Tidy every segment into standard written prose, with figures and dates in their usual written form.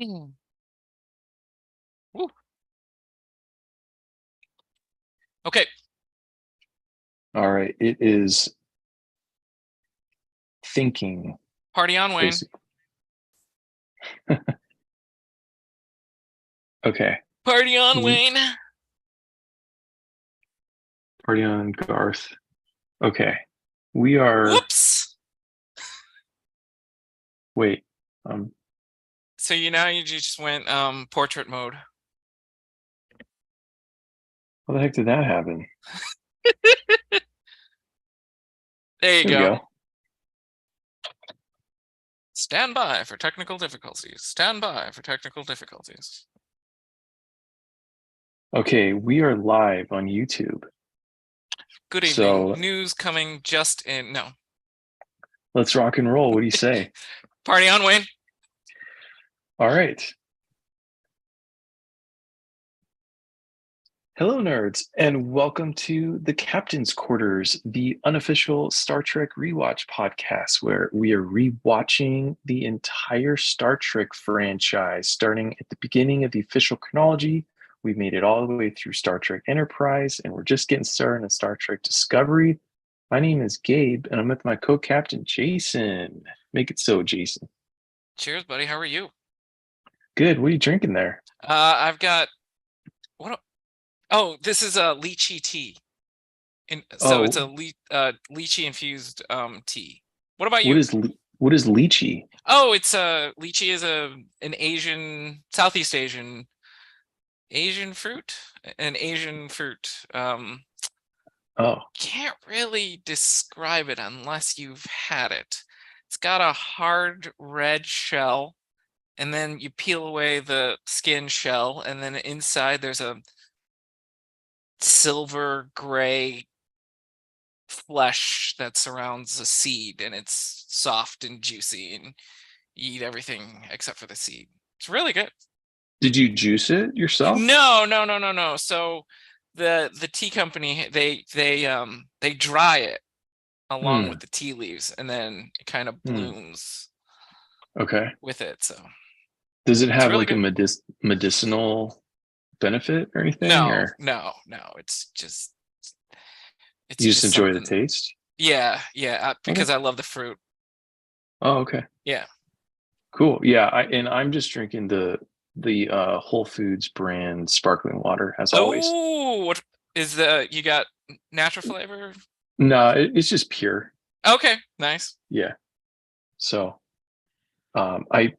Mm. Woo. Okay, All right. It is thinking, party on, Wayne. basically. Okay. Party on, We Wayne. party on Garth. Okay. We are. Whoops. Wait. So you just went portrait mode. How the heck did that happen? There you There we go. go. Stand by for technical difficulties. Stand by for technical difficulties. Okay. We are live on YouTube. Good evening. So News coming just in. No. let's rock and roll. What do you say? Party on, Wayne. All right. Hello, nerds, and welcome to the Captain's Quarters, the unofficial Star Trek rewatch podcast, where we are rewatching the entire Star Trek franchise, starting at the beginning of the official chronology. We've made it all the way through Star Trek Enterprise, and we're just getting started on Star Trek Discovery. My name is Gabe, and I'm with my co-captain, Jason. Make it so, Jason. Cheers, buddy. How are you? Good. What are you drinking there? I've got what? Oh, this is a lychee tea. So it's a Oh, lychee infused tea. What about what you? is what is lychee? Oh, it's lychee is an Southeast Asian fruit, an Asian fruit. Oh, Can't really describe it unless you've had it. It's got a hard red shell, and then you peel away the skin shell, and then inside there's a silver gray flesh that surrounds a seed, and it's soft and juicy, and you eat everything except for the seed. It's really good. did you juice it yourself? No, no, no, no, no. So the tea company they dry it along with Hmm. the tea leaves, and then it kind of Hmm. blooms Okay. with it. So Does it it's have really like a good. medicinal benefit or anything, No, or no, no. It's you just just enjoy the something. taste? Yeah, yeah. Okay. Because I love the fruit. Oh, okay. Yeah. Cool. Yeah, I'm just drinking the Whole Foods brand sparkling water as always. Oh, what is you got natural flavor? No, it's just pure. Okay, nice. Yeah. So, I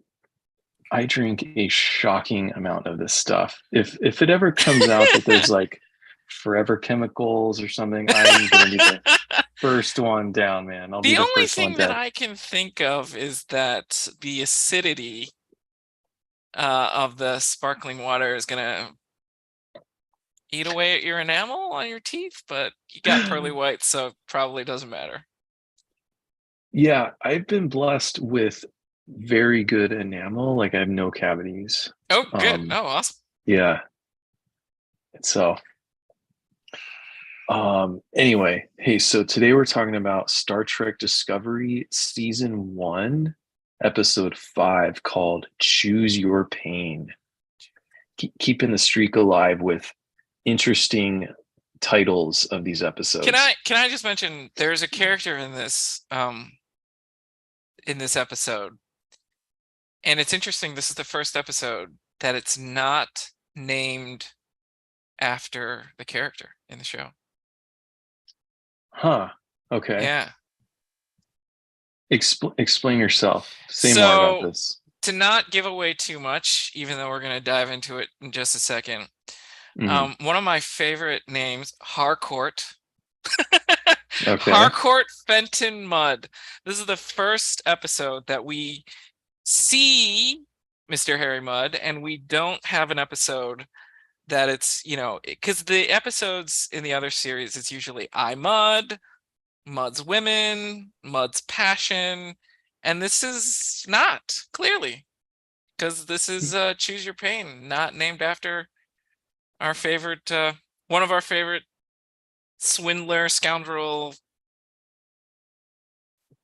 drink a shocking amount of this stuff. If it ever comes out that there's like forever chemicals or something, I'm gonna be the first one down, man. I'll be The the only first one thing that dead. I can think of is that the acidity of the sparkling water is gonna eat away at your enamel on your teeth, but you got pearly whites, so it probably doesn't matter. Yeah, I've been blessed with very good enamel. Like I have no cavities. Oh, good. Um, Oh, awesome. yeah. So, anyway, hey, so today we're talking about Star Trek Discovery Season 1, Episode 5, called Choose Your Pain. Keeping the streak alive with interesting titles of these episodes. Can I just mention there's a character in this episode, and it's interesting. This is the first episode that it's not named after the character in the show. Huh. Okay. Yeah. Explain yourself. Say more about So this. to not give away too much, even though we're going to dive into it in just a second, Mhm. one of my favorite names, Harcourt. Okay. Harcourt Fenton Mudd. This is the first episode that we see Mr. Harry Mudd, and we don't have an episode that it's, because the episodes in the other series, it's usually I Mudd, Mudd's Women, Mudd's Passion, and this is not, clearly, because this is Choose Your Pain, not named after our favorite, one of our favorite swindler, scoundrel,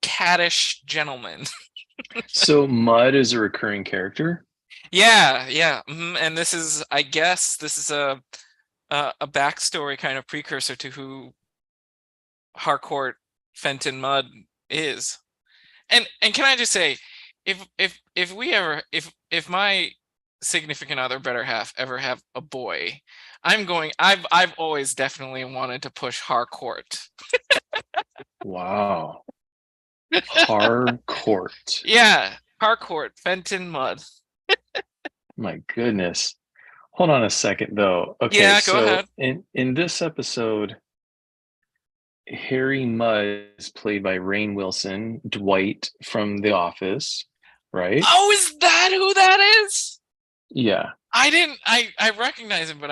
caddish gentlemen. So Mud is a recurring character. Yeah, yeah. And this is, I guess, this is a backstory kind of precursor to who Harcourt Fenton Mudd is. And can I just say, if we ever if my significant other, better half, ever have a boy, I've always definitely wanted to push Harcourt. Wow. Harcourt. Yeah, Harcourt Fenton Mudd. My goodness. Hold on a second though. Okay, Yeah, go so ahead. in this episode, Harry Mudd is played by Rainn Wilson, Dwight from The Office, right? Oh, is that who that is? Yeah. I didn't. I recognize him, but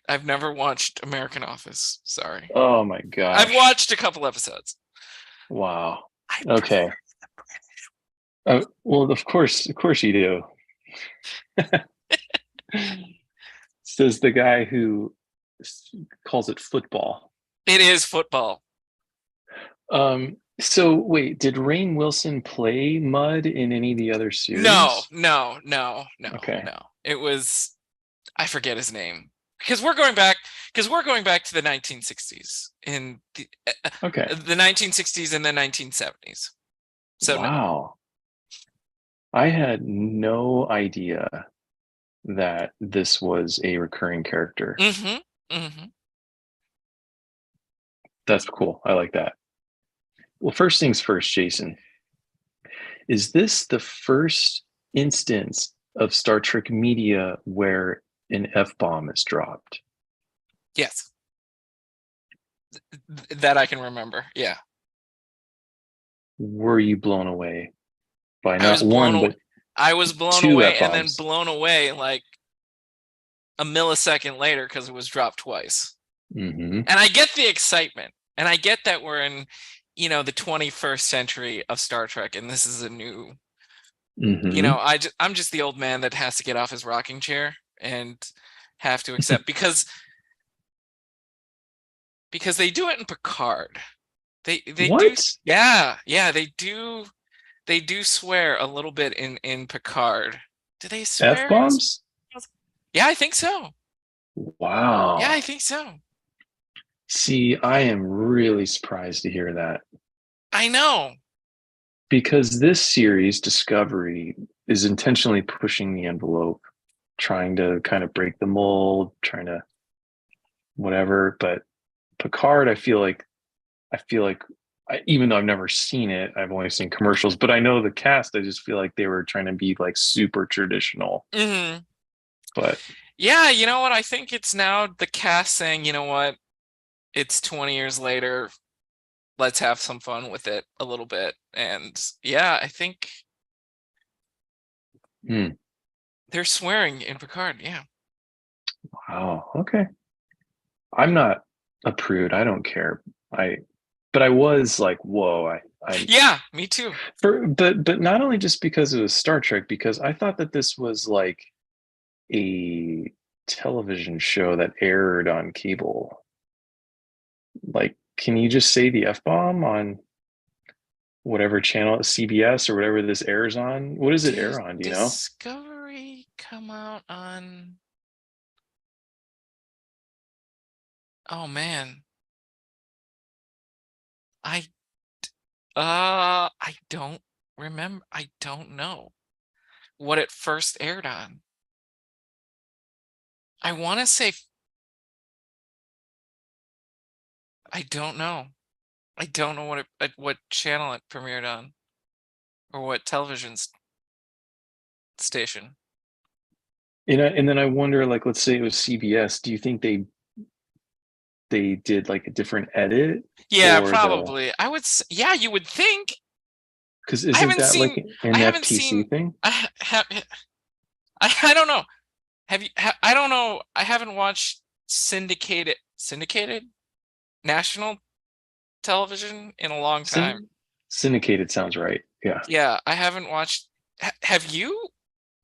I've never watched American Office. Sorry. Oh my I've gosh. watched a couple episodes. Wow. I Okay. prefer the British. Well, of course you do. Says the guy who calls it football. It is football. So wait, did Rainn Wilson play Mud in any of the other No, series? no, no, no, Okay. no. It was, I forget his name, because we're going back to the 1960s, in Okay. the 1960s and the 1970s. So no. Wow. I had no idea that this was a recurring character. Mm-hmm. Mm-hmm. That's cool. I like that. Well, first things first, Jason. Is this the first instance of Star Trek media where an F bomb is dropped? Yes, that I can remember. Yeah, Were you blown away by I was not blown one, away. but I was blown two away F and then bombs? blown away like a millisecond later because it was dropped twice. Mm-hmm. And I get the excitement, and I get that we're in, the 21st century of Star Trek, and this is a new, Mm-hmm. I'm just the old man that has to get off his rocking chair and have to accept, because they do it in Picard. They do, What? yeah, yeah, they do swear a little bit in Picard. Do they F swear in? bombs? Yeah, I think so. Yeah, I Wow. think so. See, I am really surprised to hear that I know. because this series, Discovery, is intentionally pushing the envelope, trying to kind of break the mold, trying to whatever. But Picard, I feel like even though I've never seen it, I've only seen commercials, but I know the cast. I just feel like they were trying to be like super traditional. Hmm. But Yeah, you know what? I think it's now the cast saying, you know what? It's 20 years later. Let's have some fun with it a little bit. And yeah, I think hmm, they're swearing in Picard. Yeah. wow, okay. I'm not a prude. I don't care. I, but I was like, whoa. I Yeah, me too. but not only just because it was Star Trek, because I thought that this was like a television show that aired on cable. Like, can you just say the F bomb on whatever channel, CBS or whatever this airs on? What does it Did air on? Do you know? Discovery come out on? Oh man. I I don't remember. I don't know what it first aired on. I want to say I don't know. I don't know what channel it premiered on, or what television station. And then I wonder, like, let's say it was CBS. Do you think they did like a different edit Yeah, for the probably. Yeah, you would think. because I isn't haven't that like seen. I an haven't FTC seen. thing? I don't know. I don't know. I haven't watched syndicated national television in a long time. Syndicated sounds right. Yeah. Yeah, I haven't watched. Have you?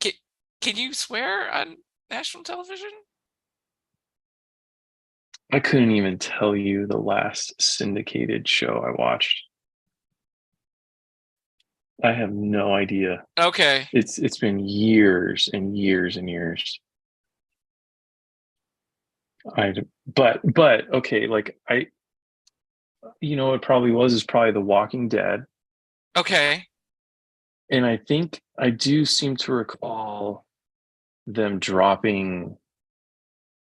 Can, can you swear on national television? I couldn't even tell you the last syndicated show I watched. I have no idea. Okay. It's been years and years and years. I but okay, like it probably was is probably The Walking Dead. Okay. And I think I do seem to recall them dropping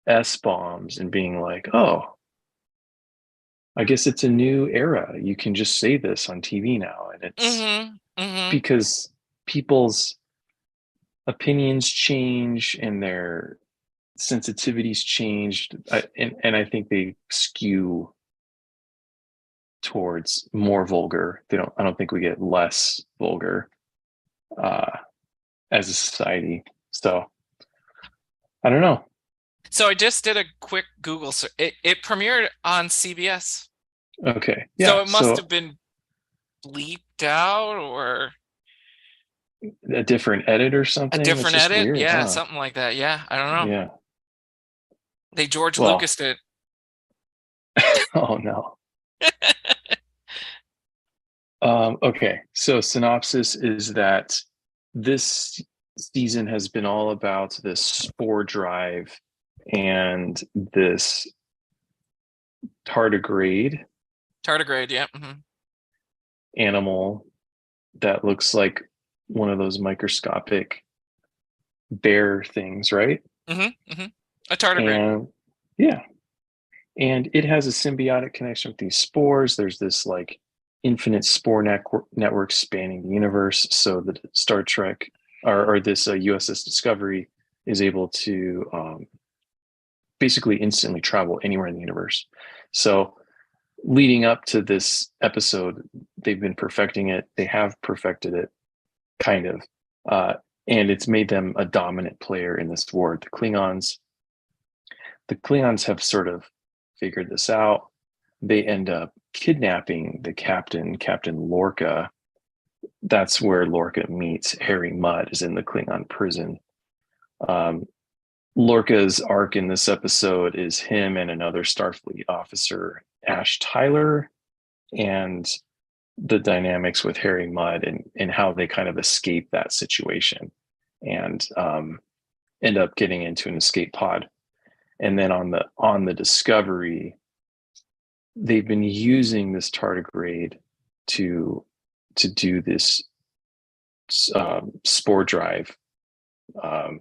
S bombs and being like, oh, I guess it's a new era. You can just say this on TV now. And it's Mm-hmm. Mm-hmm. because people's opinions change and their sensitivities changed. And I think they skew towards more vulgar. I don't think we get less vulgar uh, as a society. So I don't know. So I just did a quick Google search. It premiered on CBS. Okay. So Yeah. it must have So been bleeped out or a different edit or a something. That's different just edit. weird, Yeah, huh? something like that. Yeah, I don't know. Yeah. They George Well, Lucas it. oh no. Okay. So synopsis is that this season has been all about this spore drive and this tardigrade Tardigrade, yeah. animal that looks like one of those microscopic bear things, right? Mm-hmm. A tardigrade. And yeah, and it has a symbiotic connection with these spores. There's this like infinite spore network spanning the universe. So the Star Trek or this USS Discovery is able to basically instantly travel anywhere in the universe. So leading up to this episode, they've been perfecting it. They have perfected it, kind of. Uh, and it's made them a dominant player in this war. The Klingons have sort of figured this out. They end up kidnapping the captain, Captain Lorca. That's where Lorca meets Harry Mudd, is in the Klingon prison. Um, Lorca's arc in this episode is him and another Starfleet officer, Ash Tyler, and the dynamics with Harry Mudd and how they kind of escape that situation and end up getting into an escape pod. And then on the Discovery, they've been using this tardigrade to do this spore drive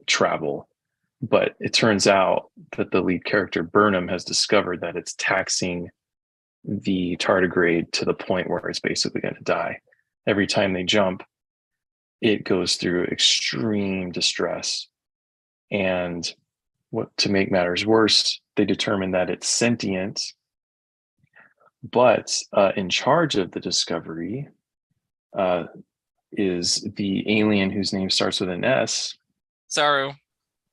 travel. But it turns out that the lead character Burnham has discovered that it's taxing the tardigrade to the point where it's basically going to die. Every time they jump, it goes through extreme distress. And what to make matters worse, they determine that it's sentient, but in charge of the Discovery uh, is the alien whose name starts with an S, Saru.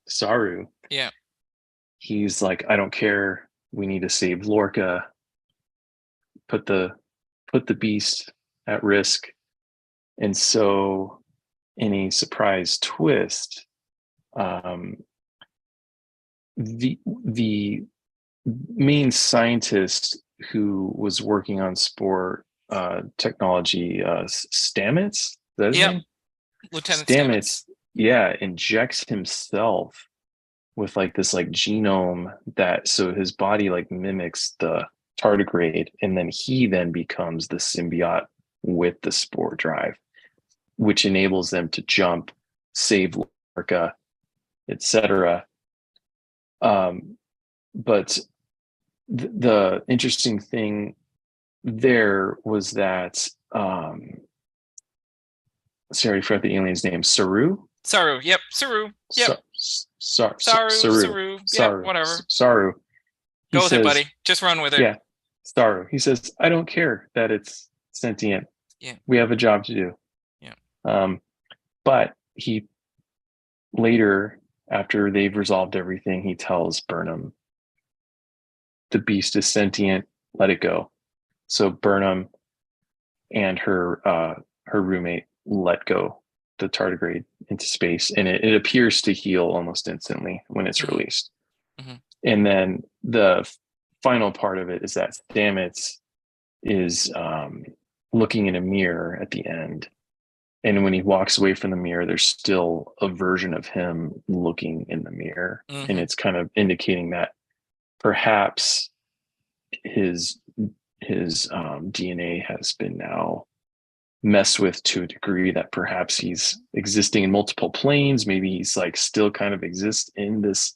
Saru. Yeah. He's like, I don't care. We need to save Lorca. Put the beast at risk. And so, in a surprise twist, um, the main scientist who was working on spore technology, Stamets, is that his Yep. name? Lieutenant Stamets. Stamets, yeah, injects himself with like this like genome that so his body like mimics the tardigrade, and then he then becomes the symbiote with the spore drive, which enables them to jump, save Lorca, etc. But the interesting thing there was that sorry, I forgot the alien's name. Saru. Saru. Yep. Saru. Yep. Sa- Saru. Saru. Saru. Yep. Saru. Whatever. Saru. He Go with it, says, buddy. Just run with it. yeah, Saru. He says, I don't care that it's sentient. Yeah. We have a job to do. Yeah. But he later, after they've resolved everything, he tells Burnham, the beast is sentient, let it go. So Burnham and her roommate let go the tardigrade into space, and it appears to heal almost instantly when it's released. Mm-hmm. And then the final part of it is that Stamets is looking in a mirror at the end, And when he walks away from the mirror, there's still a version of him looking in the mirror. And Hmm. it's kind of indicating that perhaps his DNA has been now messed with to a degree that perhaps he's existing in multiple planes. Maybe he's like still kind of exists in this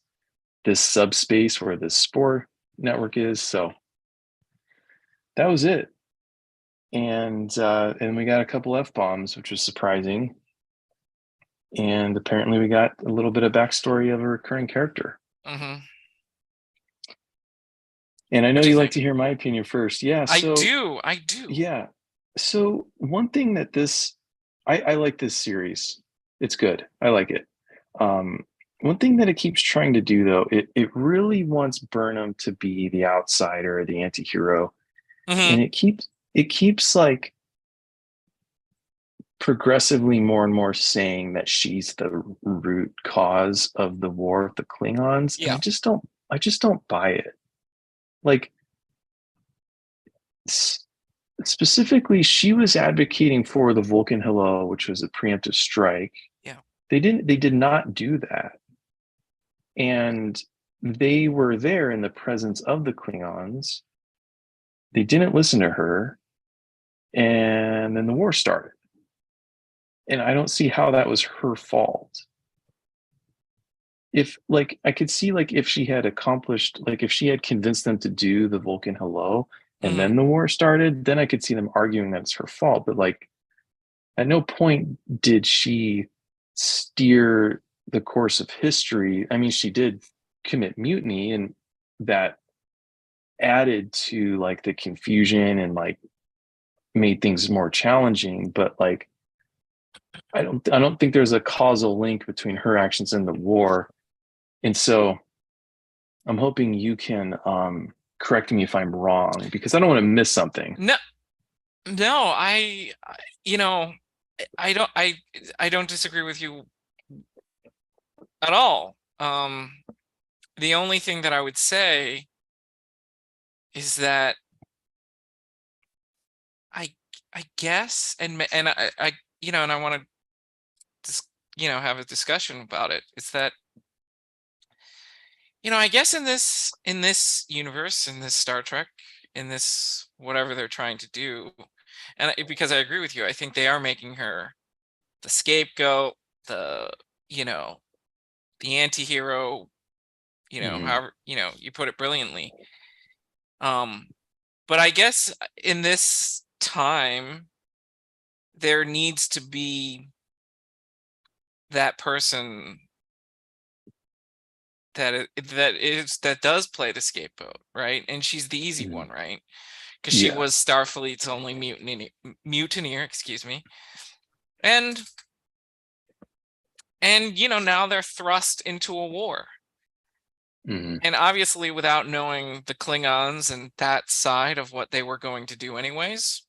subspace where this spore network is. So that was it. And we got a couple F bombs, which was surprising. And apparently we got a little bit of backstory of a recurring character. Hmm. And I know What do you you like think? to hear my opinion first. Yeah. I So do. I do. yeah. So one thing that I like this series. It's good. I like it. Um, one thing that it keeps trying to do though, it really wants Burnham to be the outsider, the anti-hero. Hmm. And it keeps like progressively more and more saying that she's the root cause of the war with the Klingons. And Yeah. I just don't buy it. Like specifically, she was advocating for the Vulcan Hello, which was a preemptive strike. Yeah. They did not do that. And they were there in the presence of the Klingons. They didn't listen to her, and then the war started. And I don't see how that was her fault. If like I could see like if she had accomplished like if she had convinced them to do the Vulcan hello and Hmm. then the war started, then I could see them arguing that it's her fault. But like at no point did she steer the course of history. I mean, she did commit mutiny, and that added to like the confusion and like made things more challenging. But like I don't think there's a causal link between her actions and the war. And so I'm hoping you can correct me if I'm wrong because I don't want to miss something. No, no, you know, I don't, I don't disagree with you at all. The only thing that I would say is that I, I guess, and I, and I want to just, have a discussion about it. It's that, I guess in this universe, in this Star Trek, in this whatever they're trying to do, and because I agree with you, I think they are making her the scapegoat, the you know, the anti-hero, Mm-hmm. however, you put it brilliantly. Um, but I guess in this time, there needs to be that person that does play the scapegoat, right? And she's the easy Mm-hmm. one, right? Because she Yeah. was Starfleet's only mutineer, excuse me. And now they're thrust into a war. Mm-hmm. And obviously without knowing the Klingons and that side of what they were going to do anyways,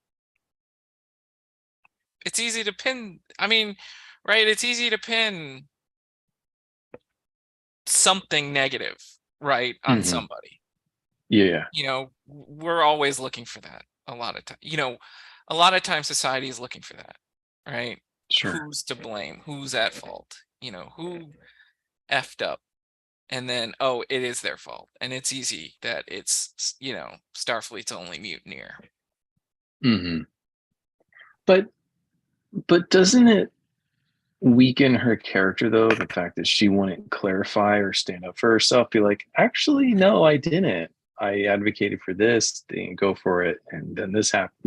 it's easy to pin, I mean, right, it's easy to pin something negative, right, on Mm-hmm. somebody. Yeah. We're always looking for that a lot of time. A lot of times society is looking for that, right? Sure. Who's to blame? Who's at fault? Who effed up? And then, oh, it is their fault. And it's easy that it's, Starfleet's only mutineer. Mm-hmm. But doesn't it weaken her character though the fact that she wouldn't clarify or stand up for herself? Be like, actually, no, I didn't. I advocated for this. They didn't go for it, and then this happened.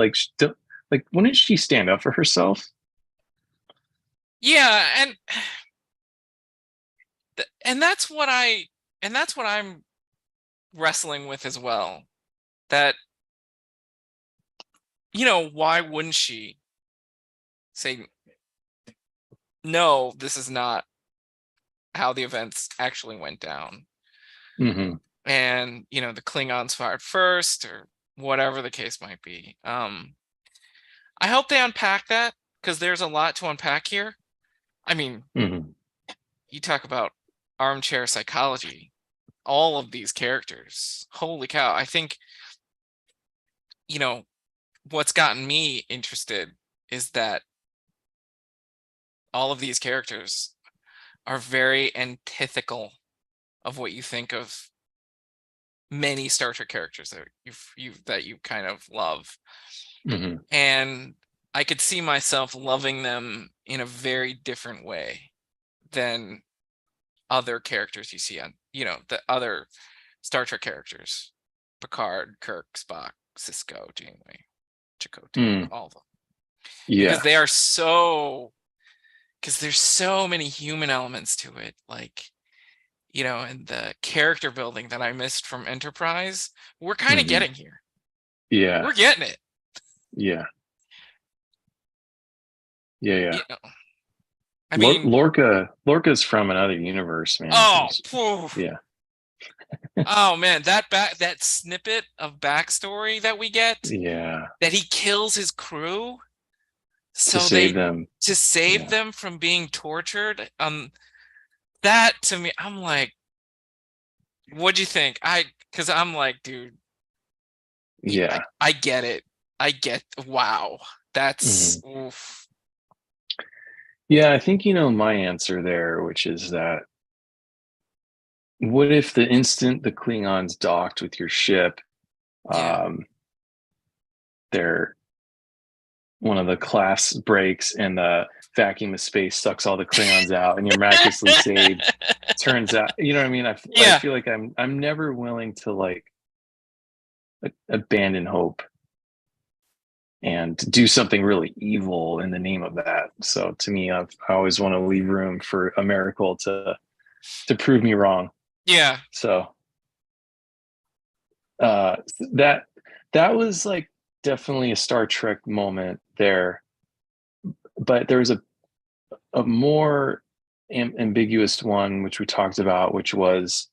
Like, wouldn't she stand up for herself? Yeah, and that's what I'm wrestling with as well. That, why wouldn't she say, no, this is not how the events actually went down? Mm-hmm. And, the Klingons fired first, or whatever the case might be. I hope they unpack that, because there's a lot to unpack here. I mean, Mm-hmm. you talk about armchair psychology, all of these characters. Holy cow. I think, you know, what's gotten me interested is that all of these characters are very antithetical of what you think of many Star Trek characters that you kind of love. Hmm. And I could see myself loving them in a very different way than other characters you see on, the other Star Trek characters. Picard, Kirk, Spock, Cisco, Janeway, Chakotay, Mm. all of them. Yeah. Because there's so many human elements to it. Like, and the character building that I missed from Enterprise, we're kind of Hmm. getting here. Yeah. We're getting it. Yeah. Yeah. Yeah. You know, I mean, Lorca's from another universe, man. oh, 'Cause- phew. yeah. Oh man, that snippet of backstory that we get, Yeah. that he kills his crew To so save they them. to save Yeah. them from being tortured. That to me, I'm like, what'd you think? Because I'm like, dude, Yeah. I get it. Wow. That's Hmm. oof. Yeah. I think you know my answer there, which is that what if the instant the Klingons docked with your ship, Yeah. um, they're one of the class breaks and the vacuum of space sucks all the Klingons out and you're miraculously saved. Turns out, you know what I mean? I Yeah. feel like I'm never willing to like abandon hope and do something really evil in the name of that. So to me, I always want to leave room for a miracle to prove me wrong. Yeah. So uh, that that was like definitely a Star Trek moment there, but there was a more ambiguous one which we talked about, which was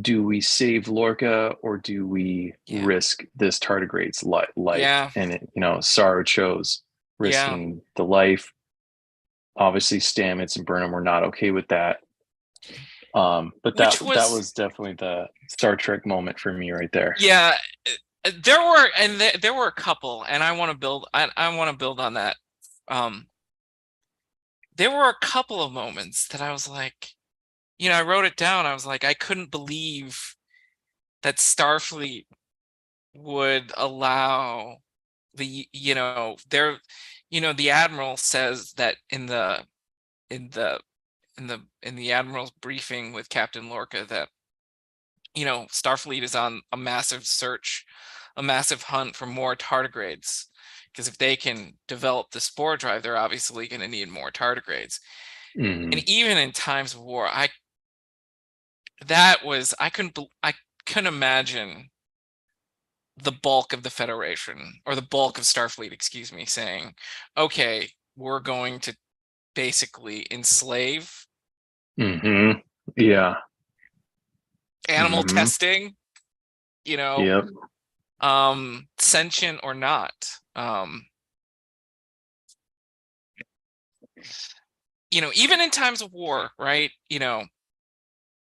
do we save Lorca or do we Yeah. risk this tardigrade's life? Yeah. And it, Saru chose Yeah. risking the life. Obviously, Stamets and Burnham were not okay with that. But that Which that was, was definitely the Star Trek moment for me right there. yeah, there were a couple, and I want to build on that. Um, there were a couple of moments that I was like, I wrote it down. I was like, I couldn't believe that Starfleet would allow the admiral says that in the in the admiral's briefing with Captain Lorca that Starfleet is on a massive search, a massive hunt for more tardigrades. Because if they can develop the spore drive, they're obviously going to need more tardigrades. Hmm. And even in times of war, I couldn't imagine the bulk of the Federation or the bulk of Starfleet, excuse me, saying, okay, we're going to basically enslave Hmm. Yeah. animal Hmm. testing, you know, Yep. sentient or not. Even in times of war, right?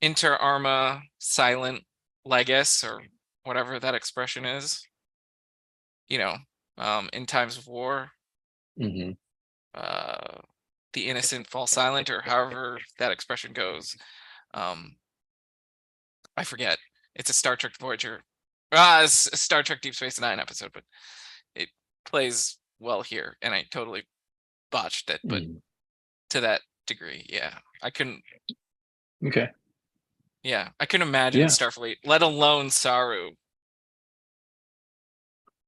Inter arma silent legis, or whatever that expression is, you know, in times of war, Hmm. uh, the innocent fall silent, or however that expression goes. Um, I forget. It's a Star Trek Voyager, it's a Star Trek Deep Space Nine episode, but it plays well here, and I totally botched it, but Hmm. to that degree, yeah, I couldn't. Okay. Yeah, I couldn't imagine Yeah. Starfleet, let alone Saru.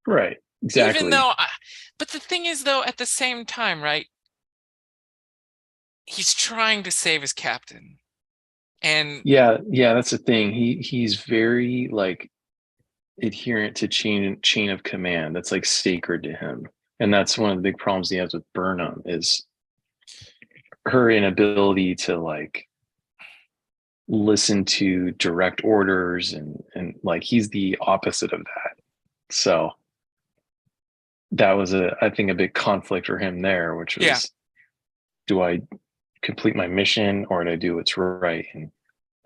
Right. Even Exactly. though, but the thing is, though, at the same time, right? He's trying to save his captain, and Yeah. Yeah. That's the thing. He's very like adherent to chain of command. That's like sacred to him, and that's one of the big problems he has with Burnham is her inability to like listen to direct orders and like he's the opposite of that. So that was I think a big conflict for him there, which yeah, was do I complete my mission or do I do what's right? And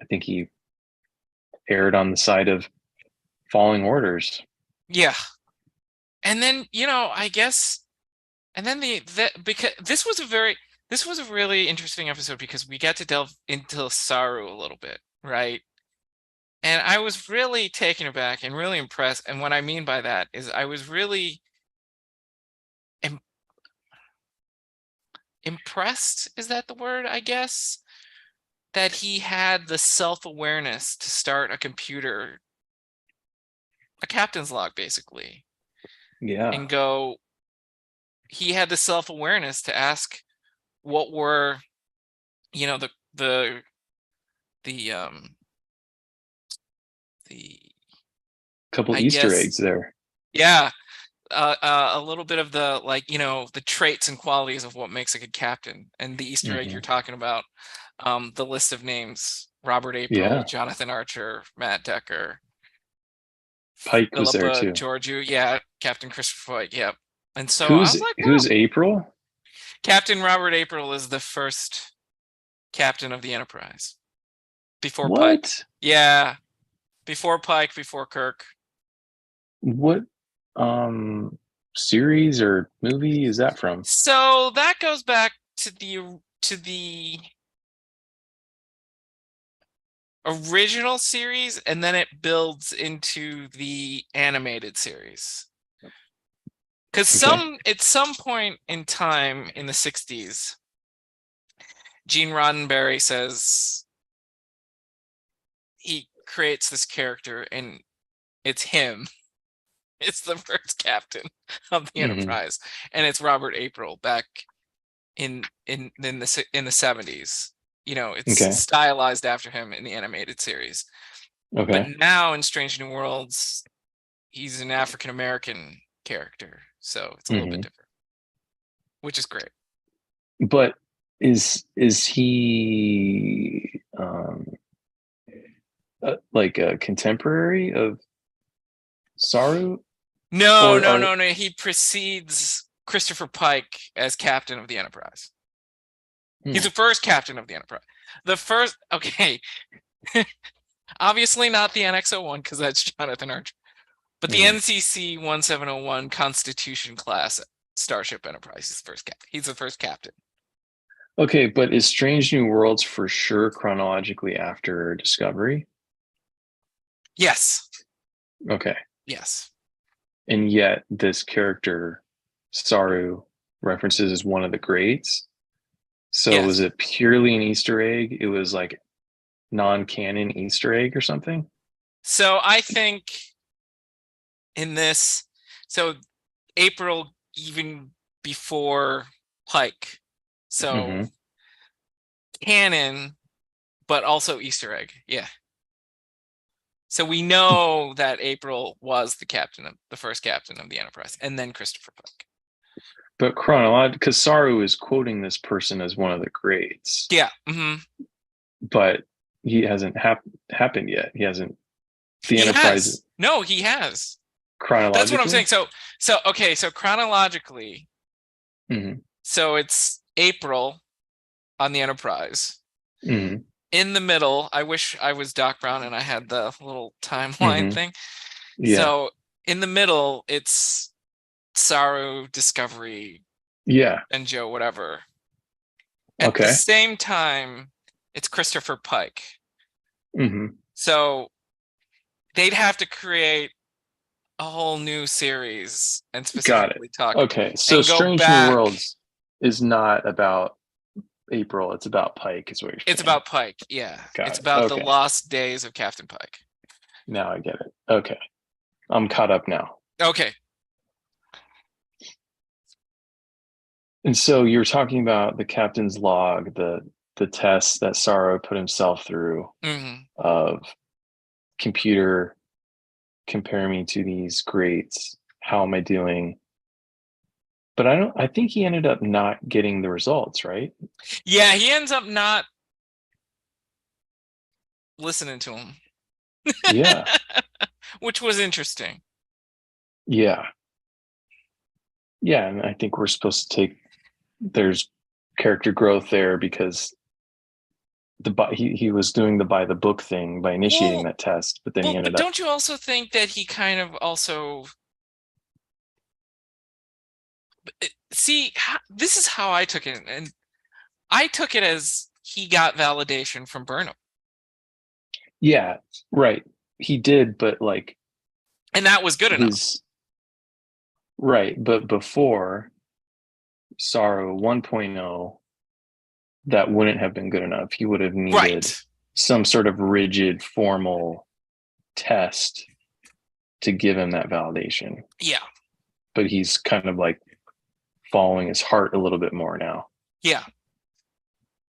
I think he erred on the side of following orders. yeah. And then I guess, and then because this was a very this was a really interesting episode because we got to delve into Saru a little bit, right? And I was really taken aback and really impressed. And what I mean by that is I was really im impressed, is that the word, I guess? That he had the self-awareness to start a computer, a captain's log basically, Yeah. and go, he had the self-awareness to ask what were, you know, the the Couple I Easter guess, eggs there. yeah, a little bit of the, like, the traits and qualities of what makes a good captain. And the Easter egg Hmm. you're talking about, the list of names: Robert April, Yeah. Jonathan Archer, Matt Decker, Pike was there Philippa too. Georgiou, yeah, Captain Christopher White, yeah. And so I Who's was like, wow, who's April? Captain Robert April is the first captain of the Enterprise before Pike. What? Yeah, before Pike, before Kirk. What series or movie is that from? So that goes back to the original series, and then it builds into the animated series. Because Okay. at some point in time in the 60s, Gene Roddenberry says he creates this character, and it's him. It's the first captain of the Hmm. Enterprise, and it's Robert April back in the 70s. It's Okay. stylized after him in the animated series. But Okay. now in Strange New Worlds, he's an African American character, so it's a little bit Hmm. different, which is great. But is he like a contemporary of Saru, No, or no, are no, no. He precedes Christopher Pike as captain of the Enterprise. He's hmm, the first captain of the Enterprise. The first, okay, obviously not the NX-01 because that's Jonathan Archer, but the hmm. NCC 1701 Constitution class Starship Enterprise is the first captain. He's the first captain. Okay, but is Strange New Worlds for sure chronologically after Discovery? Yes, Okay. yes, And yet this character, Saru, references as one of the greats. So was yes. it purely an Easter egg? It was like non-canon Easter egg or something? So I think in this, so April even before Pike, so Hmm. canon, but also Easter egg. Yeah. So we know that April was the first captain of the Enterprise, and then Christopher Pike. But chronologically, because Saru is quoting this person as one of the greats, Yeah. but he hasn't happened yet. He hasn't. The He Enterprise has. No, he has. That's what I'm saying. chronologically. So okay, so chronologically, Hmm. so it's April on the Enterprise. Hmm. In the middle, I wish I was Doc Brown and I had the little timeline Hmm. thing. Yeah. So in the middle, it's Saru, Discovery, Yeah. and Joe, whatever. At the Okay. same time, it's Christopher Pike. Hmm. So they'd have to create a whole new series and Got it. specifically talk Okay. So and go Strange New back. Worlds is not about April. It's about Pike, is what It's you're saying. about Pike. Yeah. Got It's it. about the Okay. lost days of Captain Pike. Now I get it. Okay. I'm caught up now. Okay. And so you're talking about the captain's log, the test that Sorrow put himself through Hmm. of computer, compare me to these greats. How am I doing? But I think he ended up not getting the results, right? Yeah, he ends up not listening to him, Yeah. which was interesting. Yeah. Yeah. And I think we're supposed to take, there's character growth there because he was doing the by the book thing by initiating Well, that test, but then he but ended up. don't you also think that he kind of also see, this is how I took it, and I took it as he got validation from Burnham, Yeah, right. He did, but like and that was good enough. his right, but before Sorrow 1.0, that wouldn't have been good enough. He would have needed Right. some sort of rigid, formal test to give him that validation. Yeah. But he's kind of like following his heart a little bit more now Yeah.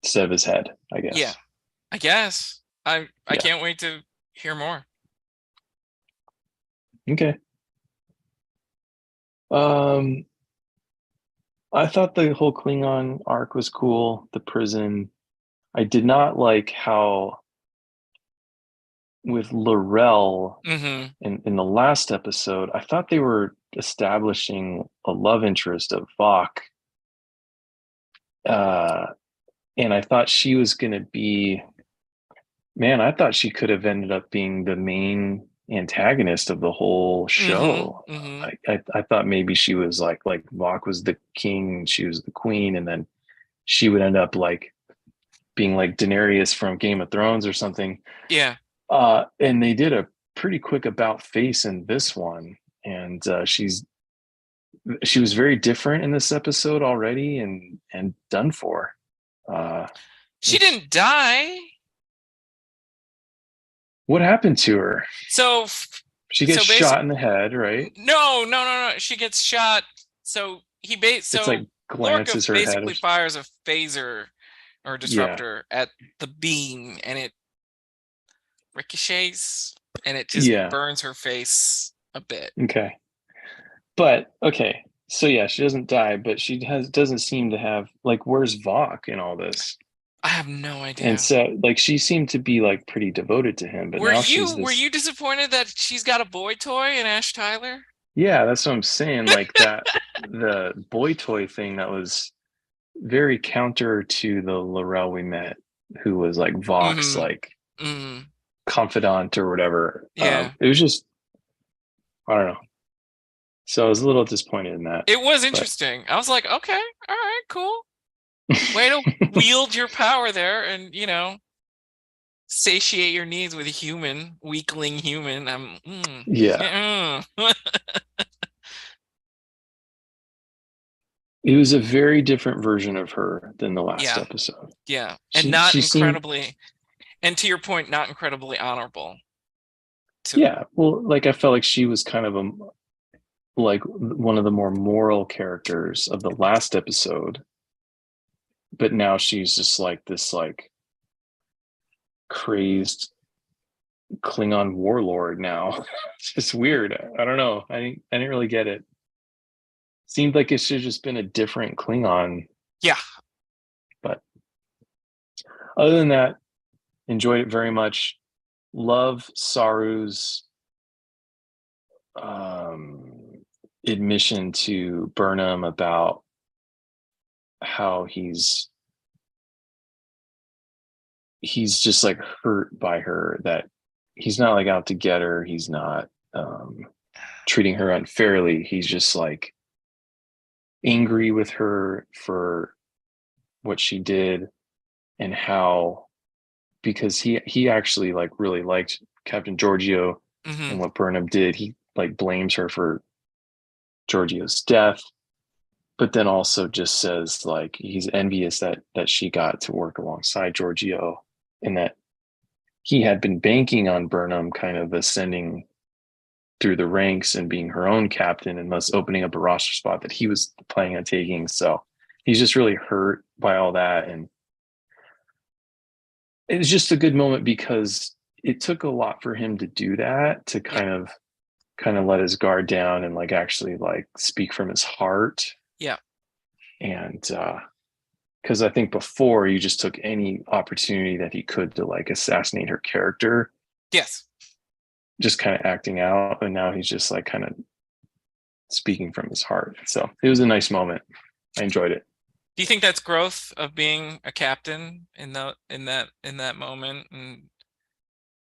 instead of his head, I Yeah. guess. I guess. I Yeah. can't wait to hear more. Okay. Um, I thought the whole Klingon arc was cool. The prison. I did not like how with Lorel Mm-hmm. in the last episode, I thought they were establishing a love interest of Vok. Uh, and I thought she was going to be, man, I thought she could have ended up being the main antagonist of the whole Mm-hmm. show. Mm-hmm. I thought maybe she was like Vok was the king and she was the queen, and then she would end up like being like Daenerys from Game of Thrones or something. Yeah. And they did a pretty quick about face in this one, and she was very different in this episode already, and done for. Uh, She didn't die. what happened to her? So She gets so shot basically, in the head, right? no. She gets shot. It's like Lorca glances her head. basically fires a phaser or a Yeah. disruptor at the beam, and it ricochets, and it just Yeah. burns her face a bit. Okay. But okay. So yeah, she doesn't die, but she doesn't seem to have like where's Vok in all this? I have no And idea. so like she seemed to be like pretty devoted to him, but Were now she's you were this you disappointed that she's got a boy toy in Ash Tyler? yeah, that's what I'm saying. Like that the boy toy thing that was very counter to the Laurel we met, who was like Vox, Mm-hmm. like Mm-hmm. confidant or whatever. Yeah. It was just I don't know. So I was a little disappointed in that, It was but interesting. I was like, okay, all right, cool. Way to wield your power there and, satiate your needs with a human, weakling human. yeah, Yeah. it was a very different version of her than the last Yeah. episode. Yeah. And She not she seemed incredibly, and to your point, not incredibly honorable to, yeah. Well, like I felt like she was kind of a like one of the more moral characters of the last episode, but now she's just like this like crazed Klingon warlord now. It's just weird. I don't know. I didn't really get it. Seemed like it should have just been a different Klingon, yeah. but other than that, enjoyed it very much. Love Saru's um, admission to Burnham about how he's just like hurt by her, that he's not like out to get her, he's not treating her unfairly, he's just like angry with her for what she did, and how because he actually like really liked Captain Giorgio Mm-hmm. and what Burnham did, he like blames her for Giorgio's death, but then also just says like he's envious that she got to work alongside Giorgio, and that he had been banking on Burnham kind of ascending through the ranks and being her own captain, and thus opening up a roster spot that he was planning on taking. So he's just really hurt by all that, and it's just a good moment because it took a lot for him to do that, to Yeah. kind of let his guard down and like actually like speak from his heart. Yeah. And because I think before he just took any opportunity that he could to like assassinate her character, Yes. just kind of acting out, and now he's just like kind of speaking from his heart. So it was a nice moment. I enjoyed it. Do you think that's growth of being a captain in that moment, and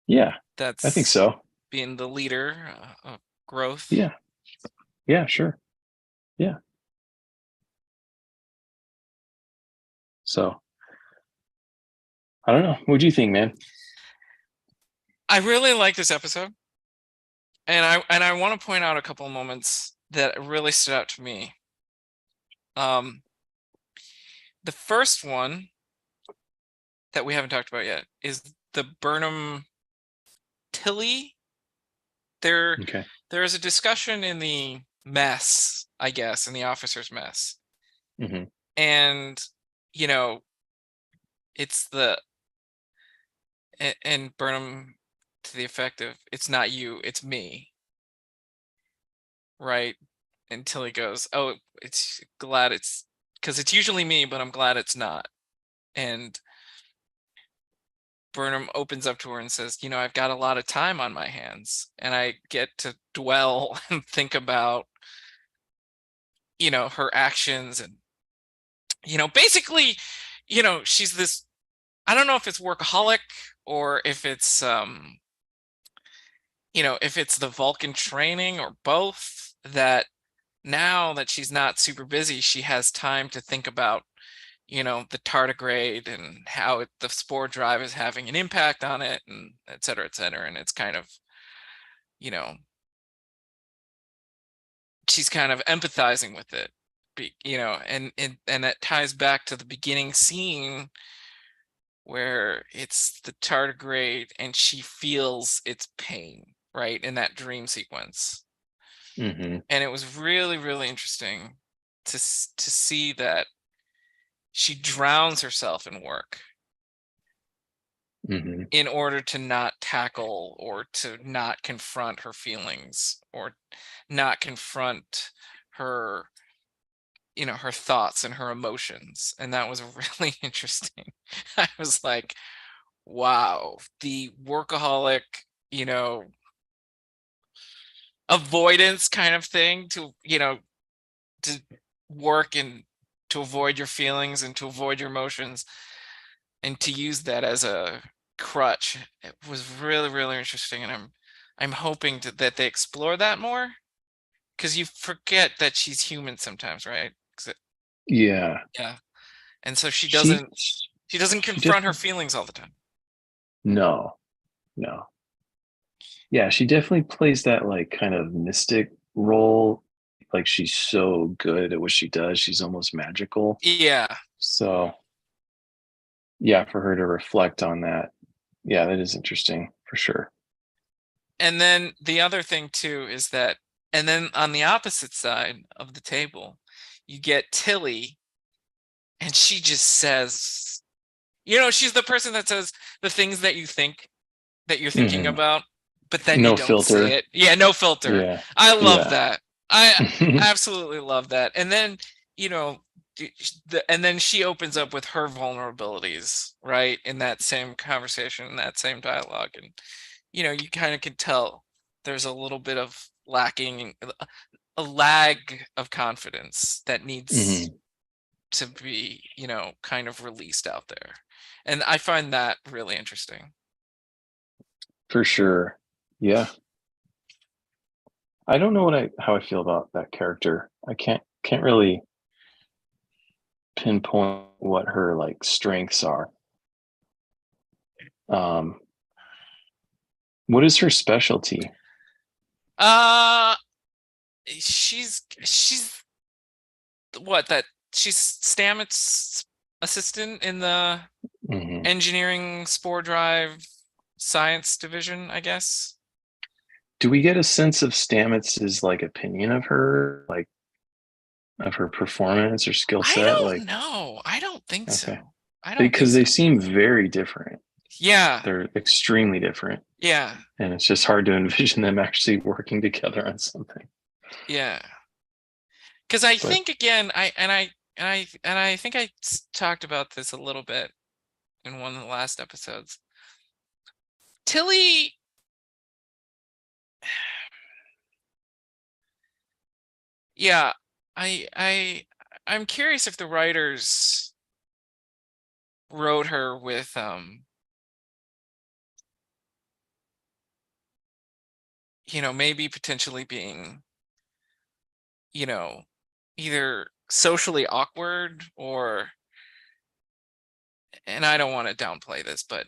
Yeah, I think that's so. being the leader of growth? Yeah, yeah, sure. Yeah. So I don't know. What do you think, man? I really like this episode, and I want to point out a couple of moments that really stood out to me. Um, the first one that we haven't talked about yet is the Burnham Tilly. There, Okay. there is a discussion in the mess, I guess, in the officers' mess, Hmm. and you know, it's and Burnham to the effect of, "It's not you, it's me," right? Until he goes, "Oh, it's glad it's because it's usually me, but I'm glad it's not." And Burnham opens up to her and says, "I've got a lot of time on my hands, and I get to dwell and think about, her actions and, basically, she's this, I don't know if it's workaholic or if it's the Vulcan training or both, that now that she's not super busy, she has time to think about, the tardigrade and how the spore drive is having an impact on it, and et cetera, et cetera. And it's kind of, you know, she's kind of empathizing with it, and that ties back to the beginning scene where it's the tardigrade and she feels its pain, right, in that dream sequence. Hmm. And it was really, really interesting to see that she drowns herself in work Hmm. in order to not tackle or to not confront her feelings or not confront her her thoughts and her emotions. And that was really interesting. I was like, wow, the workaholic, you know avoidance kind of thing, to work and to avoid your feelings and to avoid your emotions and to use that as a crutch. It was really, really interesting, and I'm hoping that they explore that more, because you forget that she's human sometimes, right? Yeah. Yeah, and so she She doesn't she doesn't she confront her definitely feelings all the time. no, no. Yeah, she definitely plays that like kind of mystic role. Like she's so good at what she does. She's almost magical. Yeah, So yeah, for her to reflect on that, yeah, that is interesting for sure. and then the other thing too is that, and then on the opposite side of the table, you get Tilly, and she just says, she's the person that says the things that you think that you're thinking Hmm. about, but then you No don't say filter. it. Yeah, no filter. Yeah. I love Yeah. that. I absolutely love that. And then, you know, and then she opens up with her vulnerabilities, right? In that same conversation, in that same dialogue. And, you kind of can tell there's a little bit of lacking, a lag of confidence that needs Hmm. to be, kind of released out there. And I find that really interesting. For sure. Yeah. I don't know how I feel about that character. I can't really pinpoint what her like strengths are. Um, what is her specialty? Uh she's what that she's Stamets assistant in the Hmm. engineering spore drive science division, I guess. Do we get a sense of Stamets's like opinion of her, like of her performance or skill I set? don't Like, know. I don't think okay, so. I don't think because so. they seem very different. Yeah. They're extremely different, Yeah. and it's just hard to envision them actually working together on something. Yeah. Because I But think, again, I think I talked about this a little bit in one of the last episodes. Tilly, yeah, I'm curious if the writers wrote her with maybe potentially being, you know, either socially awkward or and I don't want to downplay this, but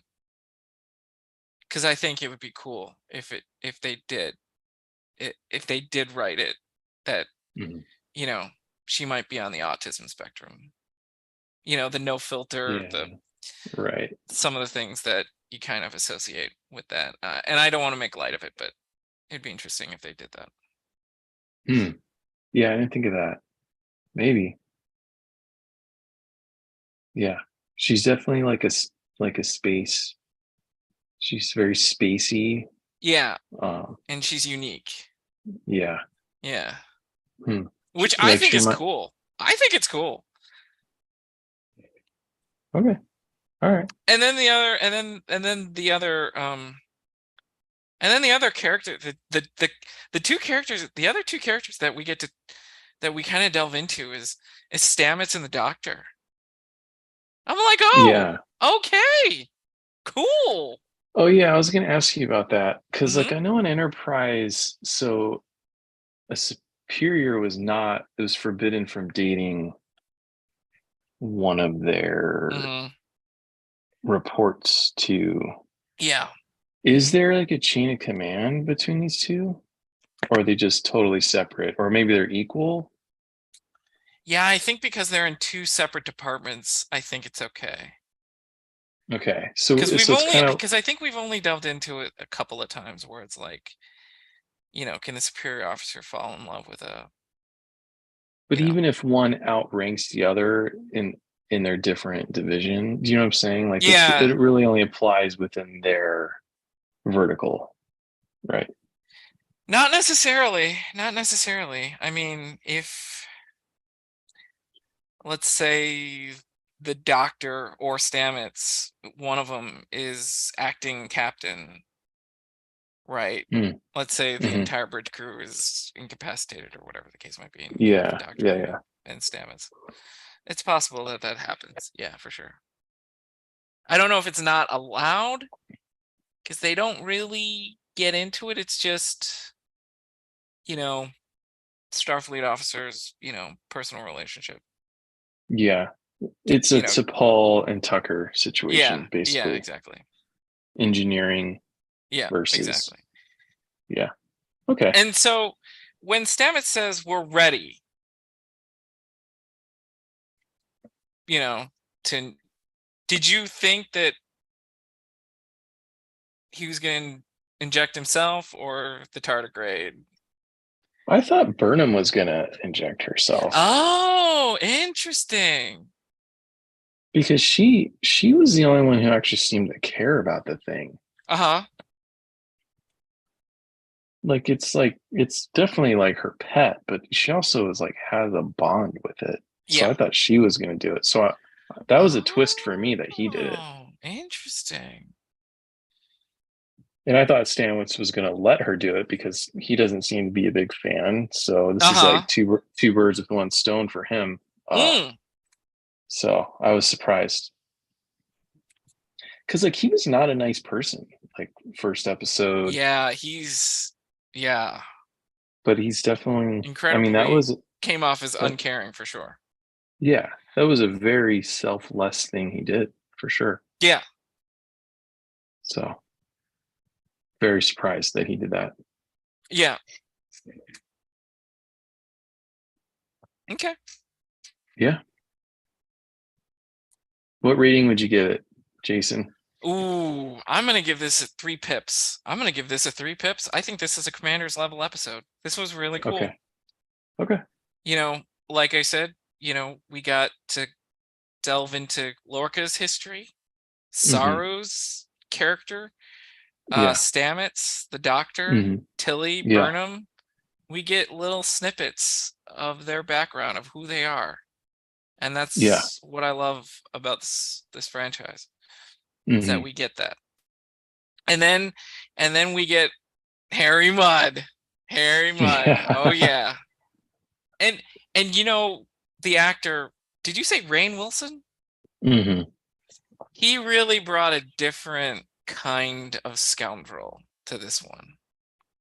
because I think it would be cool if they did write it that, Mhm. you know, she might be on the autism spectrum. You know, the no filter, Yeah, right. some of the things that you kind of associate with that. And I don't want to make light of it, but it'd be interesting if they did that. Hmm. Yeah, I didn't think of that. Maybe. Yeah. She's definitely like a space. She's very spacey. Yeah, Um, and she's unique. yeah. Yeah, Hmm. which I Like think she is might. cool. I think it's cool. Okay. All right. And then the other, and then the other character, the two characters, the other two characters that we kind of delve into is Stamets and the Doctor. I'm like, oh, Yeah. okay, cool. Oh yeah, I was gonna ask you about that because like Hmm. I know in Enterprise, so a superior was forbidden from dating one of their Hmm. reports to. Yeah. Is there like a chain of command between these two? Or are they just totally separate? Or maybe they're equal? Yeah, I think because they're in two separate departments, I think it's okay. Okay. So it's kind of, Because I think we've only delved into it a couple of times where it's like, you know, can the superior officer fall in love with a, but you know, even if one outranks the other in their different division, do you know what I'm saying? Like yeah, it really only applies within their vertical, right? not necessarily, not necessarily. I mean, if let's say the Doctor or Stamets, one of them is acting captain, right? Mm, Let's say the hmm. entire bridge crew is incapacitated or whatever the case might be, and you have the Yeah, Doctor yeah, and yeah. Stamets. It's possible that that happens. Yeah, for sure. I don't know if it's not allowed because they don't really get into it. It's just, you know, Starfleet officers, you know, personal relationship. Yeah. You It's know, a Paul and Tucker yeah, situation, yeah, basically. exactly. Engineering Yeah, versus, exactly. yeah. Okay. And so when Stamets says we're ready, you know, to did you think that he was going to inject himself or the tardigrade? I thought Burnham was gonna inject herself Oh, interesting. because she was the only one who actually seemed to care about the thing. Uh-huh. Like it's definitely like her pet, but she also is like has a bond with it. So Yeah. I thought she was gonna do it. That was a twist for me that he did it. Oh, interesting. And I thought Stanwitz was going to let her do it because he doesn't seem to be a big fan. So this is Uh-huh. like two birds with one stone for him. Mm. So I was surprised because like he was not a nice person. Like first episode, Yeah, yeah, but he's definitely. I mean, that incredibly was came off as that. uncaring for sure. Yeah, that was a very selfless thing he did for sure. Yeah. So very surprised that he did that. Yeah. Okay. Yeah. What rating would you give it, Jason? Ooh, I'm gonna give this a 3 pips. I'm gonna give this a 3 pips. I think this is a commander's level episode. This was really cool. Okay. Okay. You know, like I said, you know, we got to delve into Lorca's history, Hmm. Saru's character, Yeah. Stamets, the Doctor, Hmm. Tilly, Yeah. Burnham. We get little snippets of their background of who they are. And Yeah. that's what I love about this franchise, is that Hmm. we get that. And then we get Harry Mudd. Harry Mudd. Oh Yeah. yeah. And you know, the actor, did you say Rainn Wilson? Hmm. He really brought a different kind of scoundrel to this one,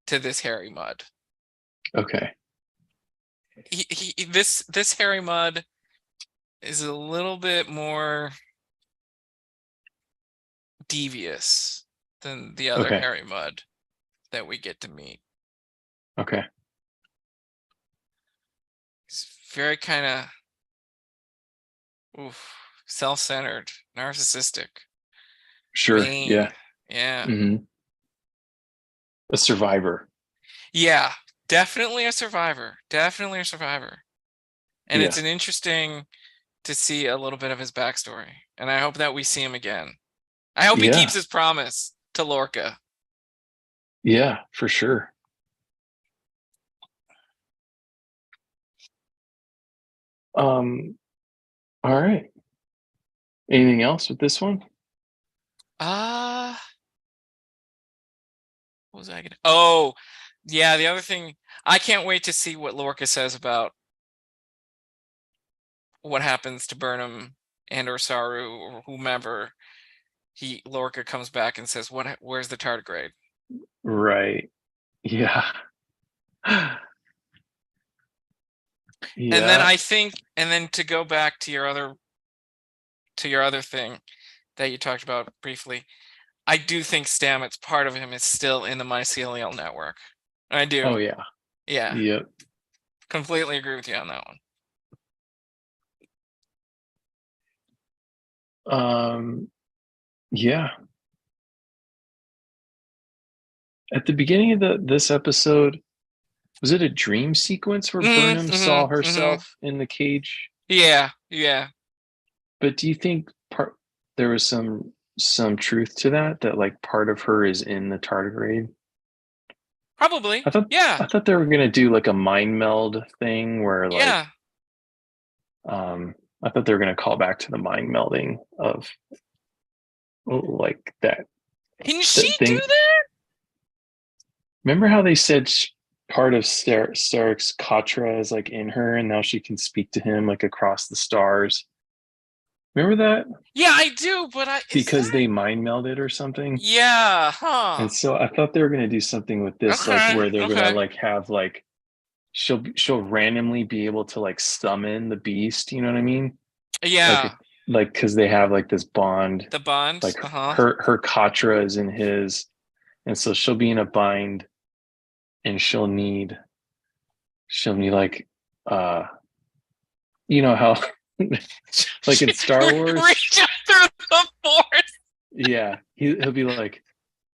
to this Harry Mudd. Okay. This Harry Mudd is a little bit more devious than the other Okay. Harry Mudd that we get to meet. Okay. He's very kind of self-centered, narcissistic, Sure. Yeah. vain. Yeah. Hmm. A survivor. Yeah, definitely a survivor. Definitely a survivor. And it's Yeah. an interesting to see a little bit of his backstory. And I hope that we see him again. I hope he keeps Yeah. his promise to Lorca. Yeah, for sure. Um, all right. Anything else with this one? Uh, what was I gonna? Oh, yeah, the other thing, I can't wait to see what Lorca says about what happens to Burnham and or Saru or whomever. Lorca comes back and says, where's the tardigrade? Right. Yeah. And then Yeah. I think, and then to go back to your other thing that you talked about briefly, I do think Stamets, part of him is still in the mycelial network. I do. Oh yeah. Yeah. Yep. Completely agree with you on that one. Yeah. At the beginning of this episode, was it a dream sequence where Mm-hmm, Burnham saw mm-hmm, mm-hmm. herself in the cage? Yeah, yeah. But do you think there was some truth to that like part of her is in the tardigrade? Probably. I thought Yeah. I thought they were gonna do like a mind meld thing where Yeah. I thought they were gonna call back to the mind melding of like Can she that do thing. that? Remember how they said part of Sarek's Katra is like in her, and now she can speak to him like across the stars. Remember that? Yeah, I do, but is Because that? they mind melded or something. Yeah, huh. And so I thought they were gonna do something with this, like Okay, where they're gonna okay. like have like she'll randomly be able to like summon the beast. You know what I mean? Yeah. Like because they have like this bond. The bond. Like Uh-huh. her Katra is in his, and so she'll be in a bind, and she'll need like uh you know how like in Star Wars, Reach out through the force. yeah, he'll be like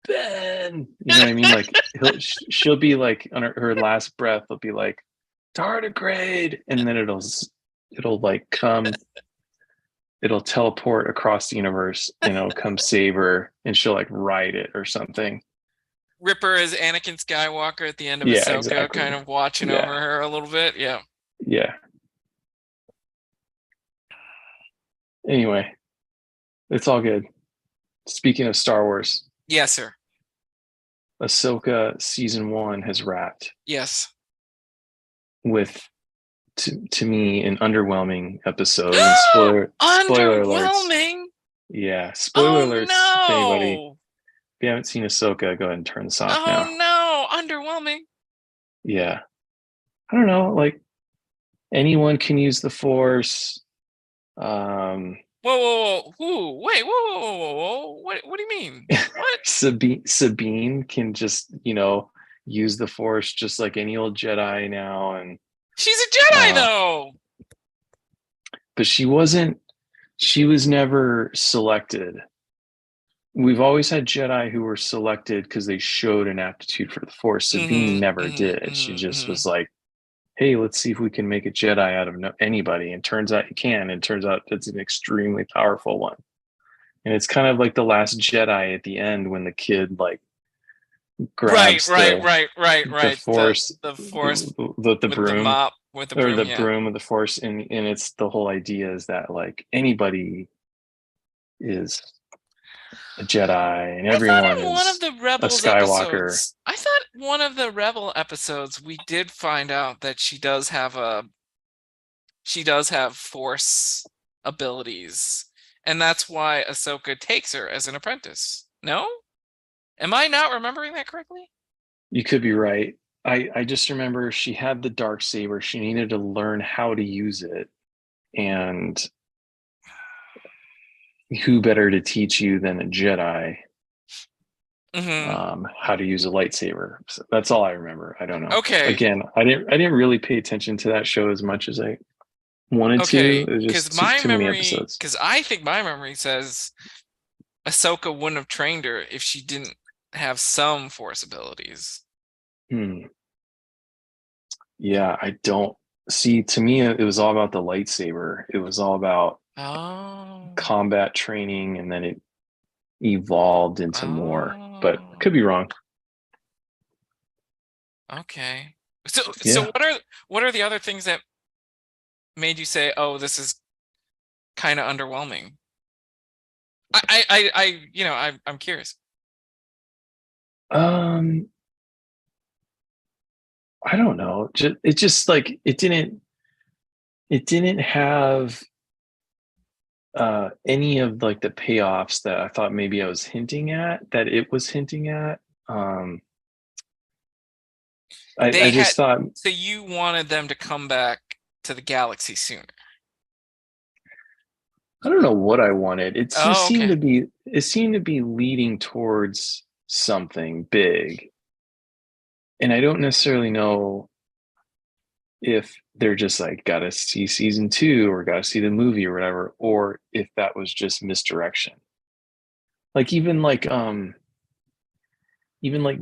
Ben, you know what I mean? Like she'll be like on her last breath, will be like tardigrade, and then it'll like it'll teleport across the universe and it'll come save her, and she'll like ride it or something. Ripper is Anakin Skywalker at the end of Yeah, Ahsoka, exactly. kind of watching Yeah, over her a little bit. Yeah. yeah. Anyway, it's all good. Speaking of Star Wars, Yes, sir. Ahsoka season 1 has wrapped Yes. with to me an underwhelming episode. And spoiler alerts. Underwhelming. Yeah, spoiler Oh alerts. no. If you haven't seen Ahsoka, go ahead and turn this off Oh now. no. Underwhelming. Yeah, I don't know. Like anyone can use the Force. Um, Whoa, whoa, whoa. Ooh, wait, whoa, whoa, whoa, whoa. What do you mean? What? Sabine can just use the Force just like any old Jedi now, and She's a Jedi uh, though. but she wasn't. She was never selected. We've always had Jedi who were selected because they showed an aptitude for the Force. Sabine Mm-hmm, never mm-hmm, did. She mm-hmm, just mm-hmm. was like, "Hey, let's see if we can make a Jedi out of anybody." And turns out you can. And turns out it's an extremely powerful one. And it's kind of like the Last Jedi at the end when the kid like Right, grabs right, the right, right, the right. Force, The force the with the broom mop, with the or broom, the yeah. broom of the Force, and it's the whole idea is that like anybody is a Jedi and I everyone thought in one of is the a Rebels Skywalker. episodes, I thought one of the Rebel episodes, we did find out that she does have force abilities. And that's why Ahsoka takes her as an apprentice. No? Am I not remembering that correctly? You could be right. I just remember she had the dark saber. She needed to learn how to use it, and who better to teach you than a Jedi Hmm. how to use a lightsaber? So that's all I remember. I don't know. Okay. Again, I didn't really pay attention to that show as much as I wanted to. Okay. It was Because just my too many memory, episodes. because I think my memory says Ahsoka wouldn't have trained her if she didn't have some Force abilities. Hmm. Yeah, I don't see. To me, it was all about the lightsaber. It was all about Oh. combat training, and then it evolved into more. But Oh. could be wrong. Okay. So Yeah. what are the other things that made you say, "Oh, this is kind of underwhelming"? I'm curious. Um, I don't know. It just like it didn't have any of like the payoffs that I thought maybe I was hinting at that it was hinting at. Um, I They had just thought so you wanted them to come back to the galaxy sooner. I don't know what I wanted. It just Oh, seemed okay. to be leading towards something big. And I don't necessarily know if they're just like gotta see season two or gotta see the movie or whatever, or if that was just misdirection. Like even like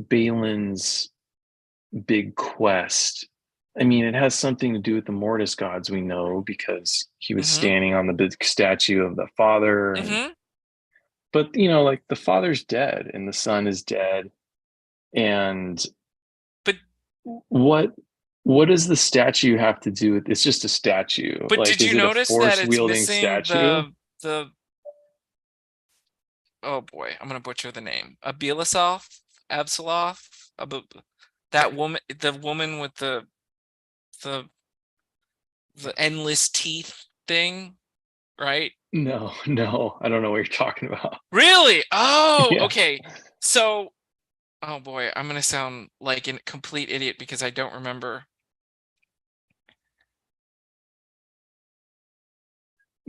Balin's big quest. I mean, it has something to do with the Mortis gods, we know, because he was Mm-hmm. standing on the big statue of the father. And Mm-hmm. but like the father's dead and the son is dead. And But what what does the statue have to do with it's just a statue? but Like, did you is it a notice that force it's wielding missing statue? the oh boy, I'm gonna butcher the name. Absaloth? That woman, the woman with the the endless teeth thing, right? No, no, I don't know what you're talking about. Really? Oh, Yeah. okay. So, oh boy, I'm gonna sound like a complete idiot because I don't remember.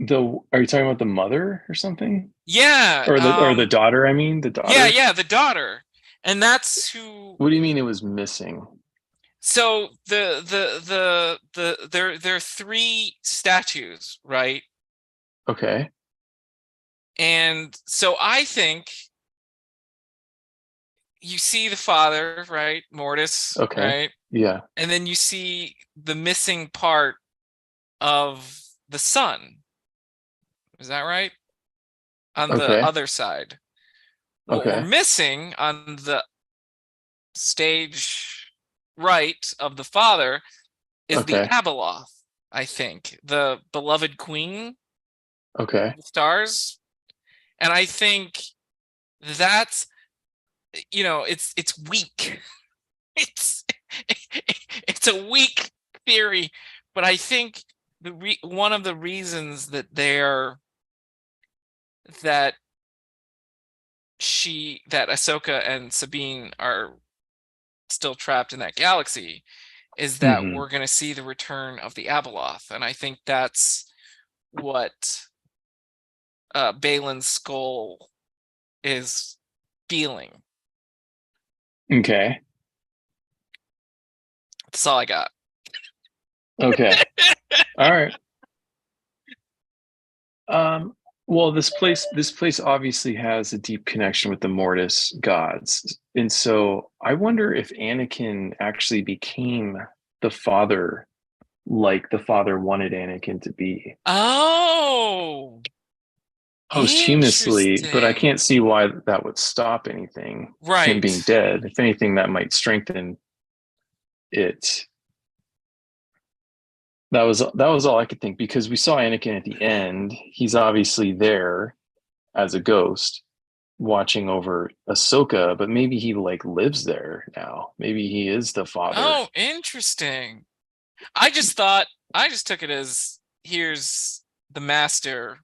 Are you talking about the mother or something? Yeah, Or the daughter, I mean, the yeah, daughter? yeah, the daughter. And that's who. What do you mean it was missing? So there are three statues, right? Okay. And so I think you see the father, right? Mortis, Okay. right? Yeah. And then you see the missing part of the son. Is that right? On the Okay. other side. What we're Okay. missing on the stage right of the father is the Okay. Abeloth, I think, the beloved queen Okay. of the stars. And I think that's it's weak. It's it's a weak theory, but I think one of the reasons that that Ahsoka and Sabine are still trapped in that galaxy is that Hmm. we're going to see the return of the Abeloth, and I think that's what Balin's skull is feeling. Okay. That's all I got. Okay. All right. Um, well, this place obviously has a deep connection with the Mortis gods. And so I wonder if Anakin actually became the father like the father wanted Anakin to be Oh, posthumously, but I interesting. can't see why that would stop anything, him Right. being dead. If anything, that might strengthen it. That was all I could think because we saw Anakin at the end. He's obviously there as a ghost watching over Ahsoka, but maybe he like lives there now. Maybe he is the father. Oh, interesting. I just took it as here's the master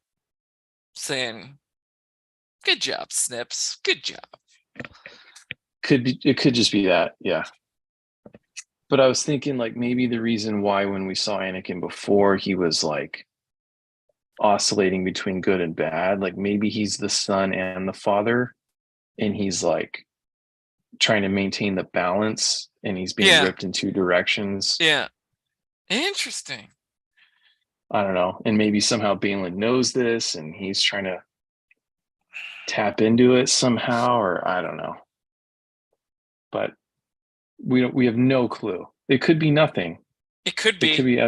saying, "Good job, Snips. Good job." It could just be that, yeah. But I was thinking like maybe the reason why when we saw Anakin before he was like oscillating between good and bad. Like maybe he's the son and the father, and he's like trying to maintain the balance, and he's being Yeah, ripped in two directions. yeah. Interesting. I don't know. And maybe somehow Balin knows this, and he's trying to tap into it somehow, or I don't know. But we have no clue. It could be nothing. It could It could be. be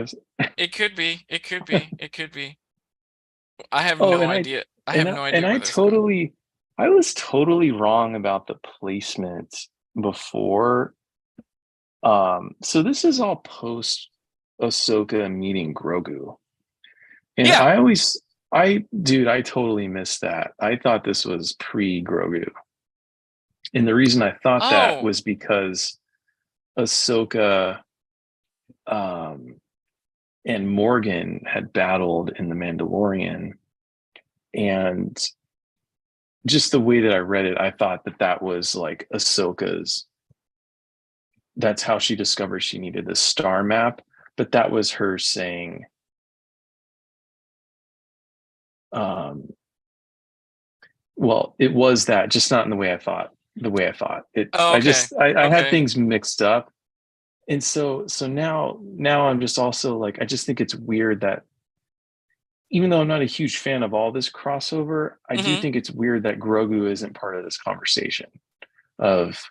It could be. It could be. It could be. I have oh, no idea. I have no and idea where that's going. I was totally wrong about the placement before. So this is all post Ahsoka meeting Grogu. And Yeah. I totally missed that. I thought this was pre Grogu. And the reason I thought that Oh. was because Ahsoka um, and Morgan had battled in The Mandalorian. And just the way that I read it, I thought that that was like Ahsoka's, that's how she discovered she needed the star map. But that was her saying, um, well, it was that, just not in the way I thought. The way I thought it, Oh, okay. I had Okay. things mixed up, and so now I'm just also like I just think it's weird that even though I'm not a huge fan of all this crossover, I do Mm-hmm. think it's weird that Grogu isn't part of this conversation. Of,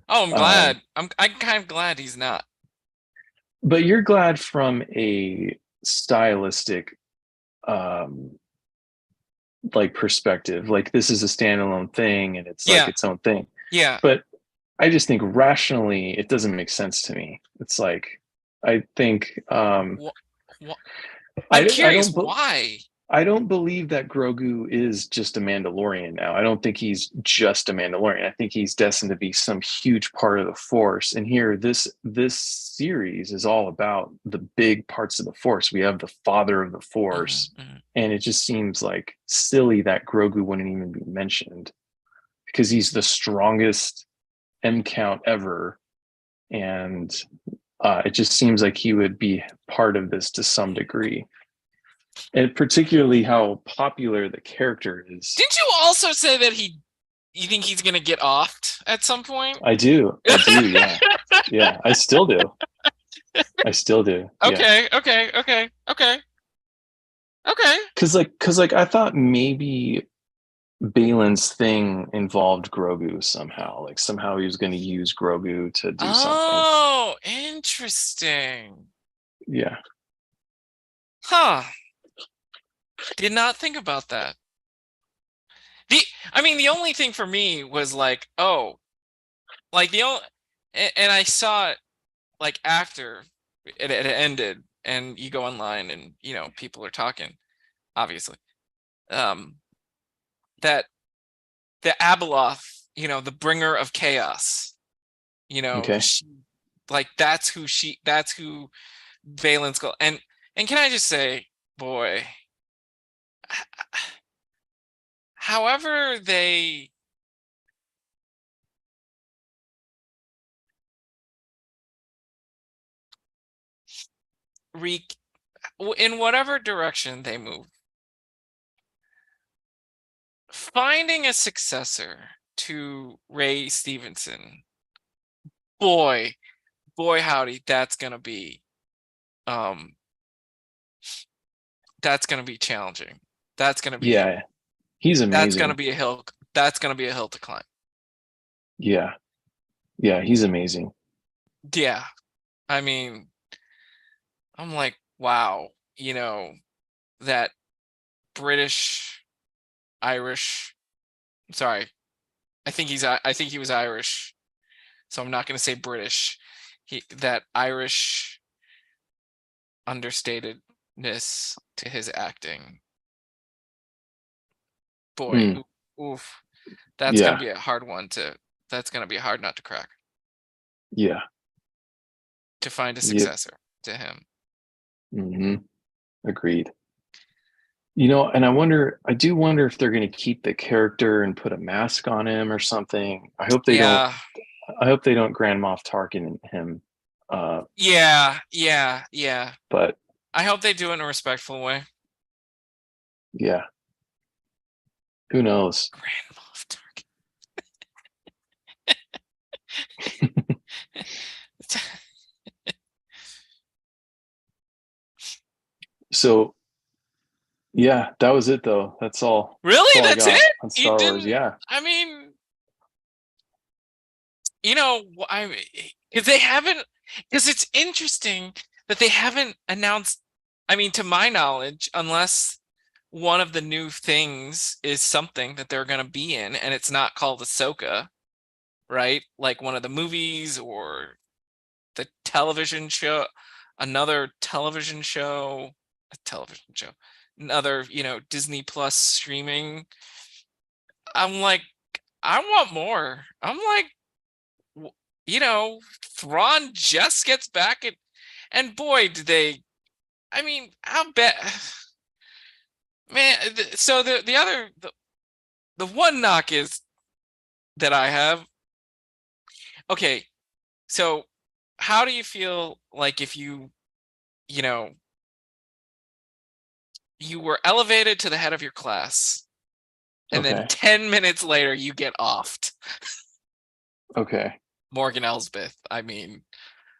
Oh, I'm um, glad. I'm kind of glad he's not. but you're glad from a stylistic, um, like perspective, like this is a standalone thing and it's like Yeah. its own thing. Yeah. But I just think rationally, it doesn't make sense to me. It's like I think What? What? I'm I curious don't why. I don't believe that Grogu is just a Mandalorian now. I don't think he's just a Mandalorian. I think he's destined to be some huge part of the Force. And here, this series is all about the big parts of the Force. We have the father of the Force, Mm-hmm. and it just seems like silly that Grogu wouldn't even be mentioned because he's the strongest M count ever, and it just seems like he would be part of this to some degree, and particularly how popular the character is. Didn't you also say that you think he's gonna get offed at some point? I do, yeah, yeah. I still do, yeah. Okay, okay, okay, okay, okay. Because like I thought maybe Balin's thing involved Grogu somehow. Like somehow he was going to use Grogu to do something. Oh, interesting. Yeah, Huh. Did not think about that. The I mean, the only thing for me was like, oh, like the only, and I saw it like after it ended, and you go online and people are talking, obviously. Um, that the Abeloth, the bringer of chaos, okay, she, like that's who Valen's goal. And can I just say, boy, however they re in whatever direction they move, finding a successor to Ray Stevenson, boy, boy howdy, um that's gonna be challenging. That's gonna be yeah, he's that's gonna amazing. be a hill. That's gonna be a hill to climb. Yeah, yeah, he's amazing. Yeah. I mean, I'm like, wow, that British, Irish, sorry, I think he was Irish, so I'm not gonna say British. That Irish understatedness to his acting. Boy, Mm, oof. That's gonna yeah, be a hard that's gonna be a hard nut to crack, yeah, to find a yeah. successor to him. Hmm. Agreed. And I do wonder if they're going to keep the character and put a mask on him or something. Yeah, I hope they don't Grand Moff Tarkin him. Uh, yeah, yeah, yeah. but I hope they do it in a respectful way. Yeah. Who knows? Grand Moff Tarkin. So yeah, that was it though. That's Really? all I That's got it? on You Star Wars. didn't? Yeah. I mean, because they haven't, because it's interesting that they haven't announced, I mean, to my knowledge, unless one of the new things is something that they're going to be in and it's not called Ahsoka, right? Like one of the movies or the television show, another television show, a television show, another, Disney Plus streaming. I'm like, I want more. I'm like, you know, Thrawn just gets back and boy, did they, I mean, I'll bet, man. So the one knock is that I have, okay, so how do you feel like if you know, you were elevated to the head of your class and then Okay. 10 minutes later you get offed? Okay. Morgan Elsbeth. I mean,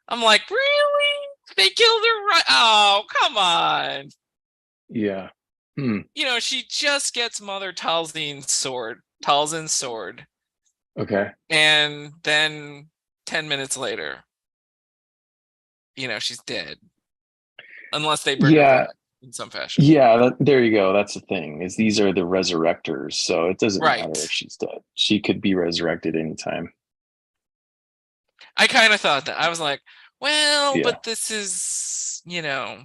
I'm like, really? They killed her right? Oh, come on. Yeah. Hmm. She just gets Mother Talzin's sword, Okay. and then 10 minutes later, she's dead. Unless they bring her Yeah. back in some fashion. Yeah. There you go. That's the thing is these are the resurrectors. So it doesn't matter if Right. she's dead. She could be resurrected anytime. I kind of thought that. I was like, well, Yeah. but this is, you know,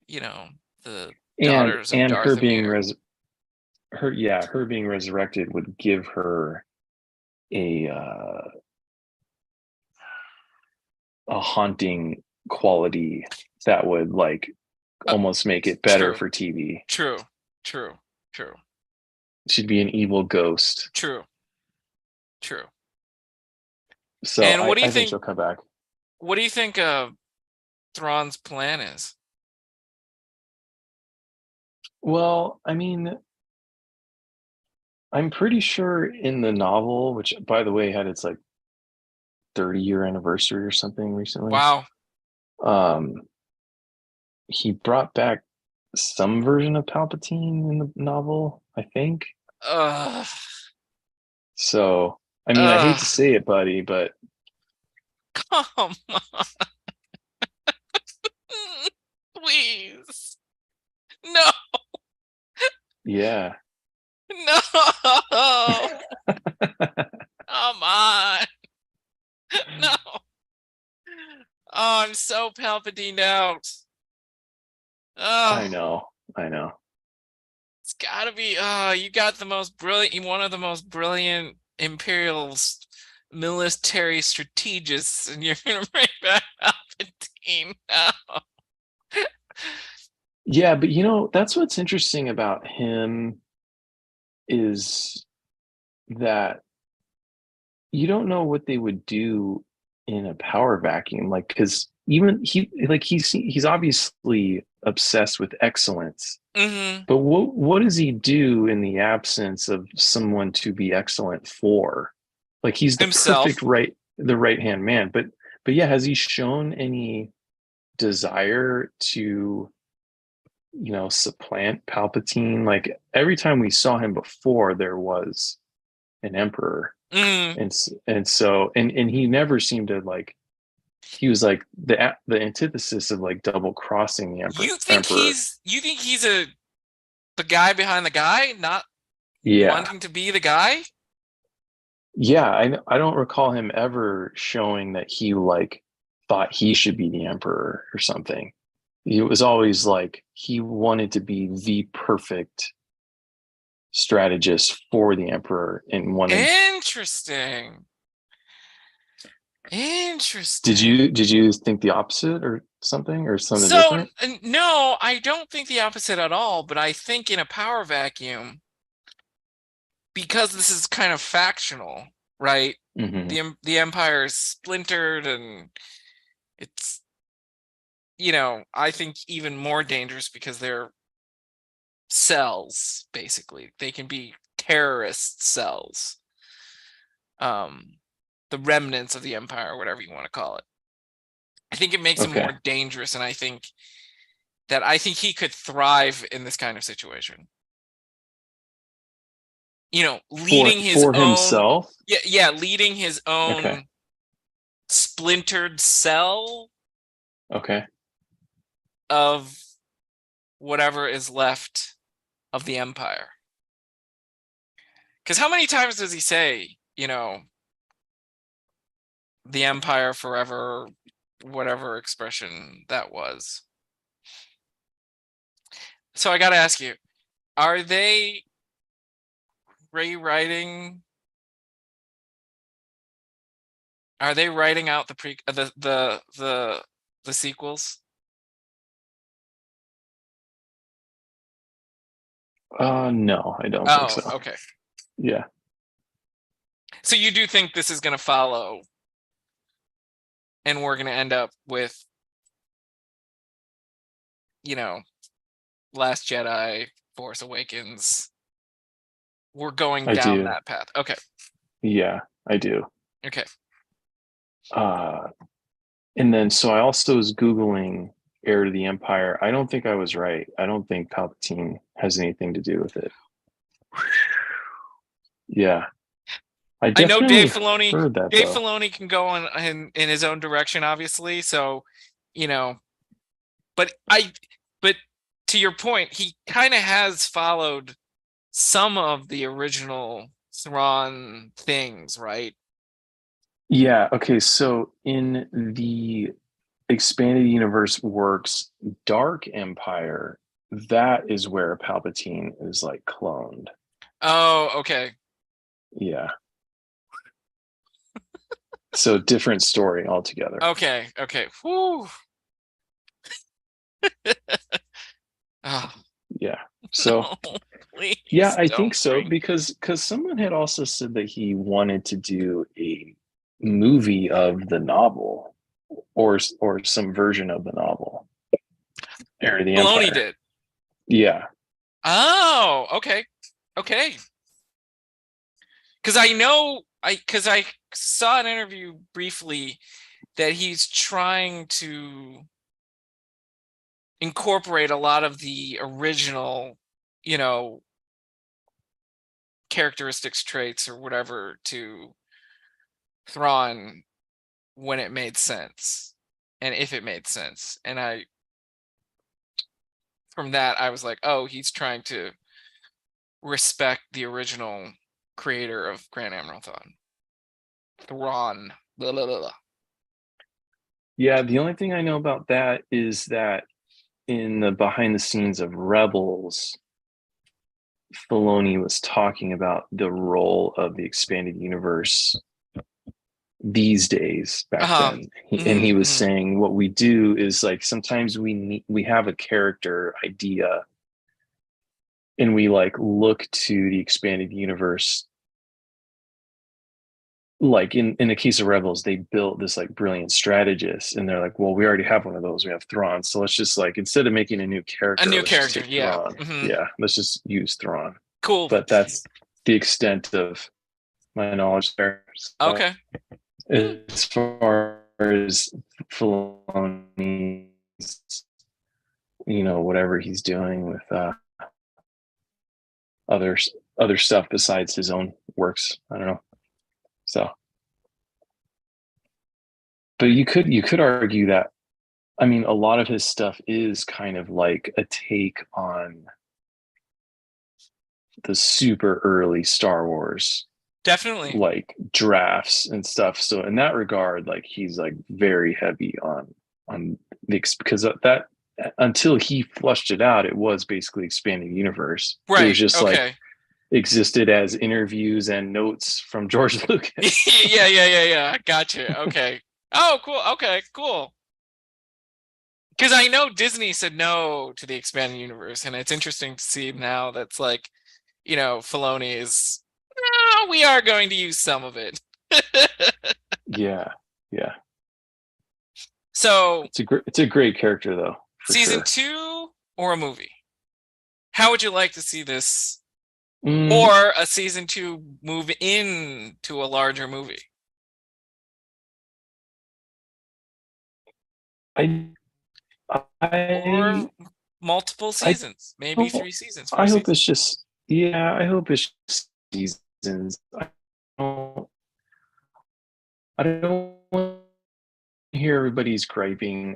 the And daughters of and her being Darthamir. her being resurrected would give her a a haunting quality that would like Uh, almost make it better true, for TV. true, true, true, She'd be an evil ghost. true, true. So And I think she'll come back. what do you think Thrawn's plan is? Well, I mean, I'm pretty sure in the novel, which by the way had its like 30-year anniversary or something recently, Wow. um, he brought back some version of Palpatine in the novel, I think. Ugh. So, I mean, I hate Ugh. to say it, buddy, but Come on. Please. No. yeah. No. Come on. No. Oh, I'm so Palpatine out. I Oh, know. I know. it's gotta be. Oh, you got one of the most brilliant Imperial military strategists, and you're gonna bring back Palpatine now. Yeah, but that's what's interesting about him is that you don't know what they would do in a power vacuum. Like, because even he's obviously obsessed with excellence, Mm-hmm. but what does he do in the absence of someone to be excellent for? Like, he's Himself. the right hand man. But yeah, has he shown any desire to supplant Palpatine? Like every time we saw him before, there was an emperor, Mm. and so and he never seemed to like. He was like the antithesis of like double crossing the emperor. You think he's the guy behind the guy, not Yeah, wanting to be the guy? yeah. I don't recall him ever showing that he like thought he should be the emperor or something. It was always like he wanted to be the perfect strategist for the emperor and wanted. Interesting. Did Interesting. you think the opposite or something So, different? no, I don't think the opposite at all, but I think in a power vacuum, because this is kind of factional, right? Hmm. The Empire is splintered and it's, I think even more dangerous because they're cells, basically. They can be terrorist cells. The remnants of the empire, whatever you want to call it. I think it makes him Okay. more dangerous, and I think he could thrive in this kind of situation. For Leading his for own, himself? yeah, leading his Okay. own splintered cell Okay. of whatever is left of the empire. Because how many times does he say, the empire forever, whatever expression that was? So I got to ask you, are they rewriting? Are they writing out the sequels? No, I don't think Oh, so. okay. Yeah, So you do think this is going to follow, and we're going to end up with, you know, Last Jedi, Force Awakens. We're going I down do. that path. Okay. Yeah, I do. Okay. Uh, and then so I also was Googling Heir to the Empire. I don't think I was right. I don't think Palpatine has anything to do with it. Yeah, I I know definitely heard that Dave though. Filoni can go in his own direction, obviously. So, you know, but but to your point, he kind of has followed some of the original Thrawn things, right? Yeah, okay, so in the expanded universe works, Dark Empire, that is where Palpatine is like cloned. Oh, okay. Yeah. So different story altogether. Okay. Okay. Whew. Oh, Yeah. So no, yeah, please I think don't so bring. because someone had also said that he wanted to do a movie of the novel or some version of the novel, Heir to the Filoni Empire. did. Yeah. Oh, okay. Okay. Because I saw an interview briefly that he's trying to incorporate a lot of the original, you know, characteristics, traits, or whatever to Thrawn when it made sense and if it made sense. And from that, I was like, oh, he's trying to respect the original creator of Grand Admiral Thrawn. Blah, blah, blah, blah. Yeah, the only thing I know about that is that in the behind the scenes of Rebels, Filoni was talking about the role of the expanded universe these days back Uh-huh. then. And he Mm-hmm, was mm-hmm. saying what we do is like sometimes we have a character idea and we like look to the expanded universe, like in the case of Rebels, they built this like brilliant strategist, and they're like, well, we already have one of those. We have Thrawn, so let's just like instead of making a new A character, new let's just character, take yeah. Thrawn. Mm-hmm. Yeah, let's just use Thrawn. Cool. But that's the extent of my knowledge there. So, Okay. Hmm. as far as Filoni's, whatever he's doing with other other stuff besides his own works, I don't know. So, but you could argue that I mean a lot of his stuff is kind of like a take on the super early Star Wars Definitely. like drafts and stuff. So in that regard, like he's like very heavy on the because that until he flushed it out, it was basically expanding universe. It was Right. just like Okay. existed as interviews and notes from George Lucas. Yeah, yeah, yeah, yeah. Gotcha. Okay. Oh, cool. Okay, cool. Because I know Disney said no to the expanded universe, and it's interesting to see now that's like, Filoni is, "No, we are going to use some of it." Yeah, yeah. So, It's a great character though, for season sure. 2 or a movie? How would you like to see this, Mm, or a season 2 move into a larger movie? I Or I multiple I seasons, maybe don't. 3 seasons, four I hope seasons. it's just. Yeah, I hope it's just seasons. Don't. I don't want to hear everybody's griping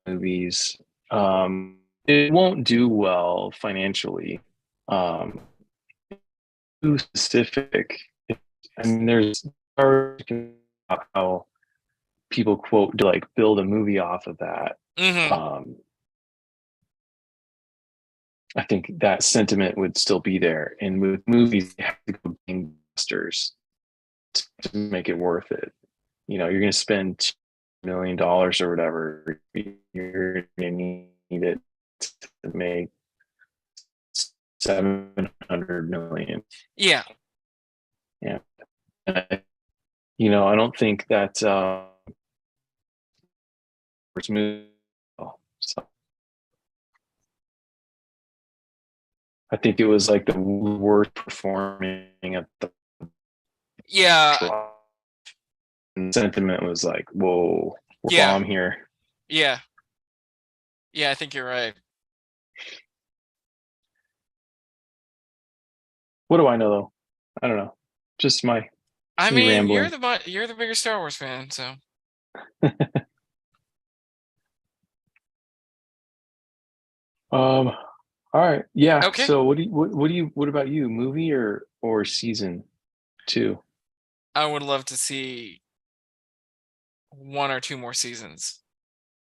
movies. It won't do well financially. Um, Too specific. I mean, there's how people quote to like build a movie off of that. Mm-hmm. Um, I think that sentiment would still be there. And with movies, you have to go gangbusters to make it worth it. You're going to spend $2 million or whatever. You're going to need it to make 700 million. Yeah. Yeah. I don't think that it's movie. So I think it was like the worst performing at the Yeah. sentiment was like, whoa, we're Yeah. bomb here. Yeah. Yeah, I think you're right. What do I know though? I don't know. Just I me mean, you're rambling. the bigger Star Wars fan, so. All right. Yeah. Okay. So what about you? Movie or season two? I would love to see 1 or 2 more seasons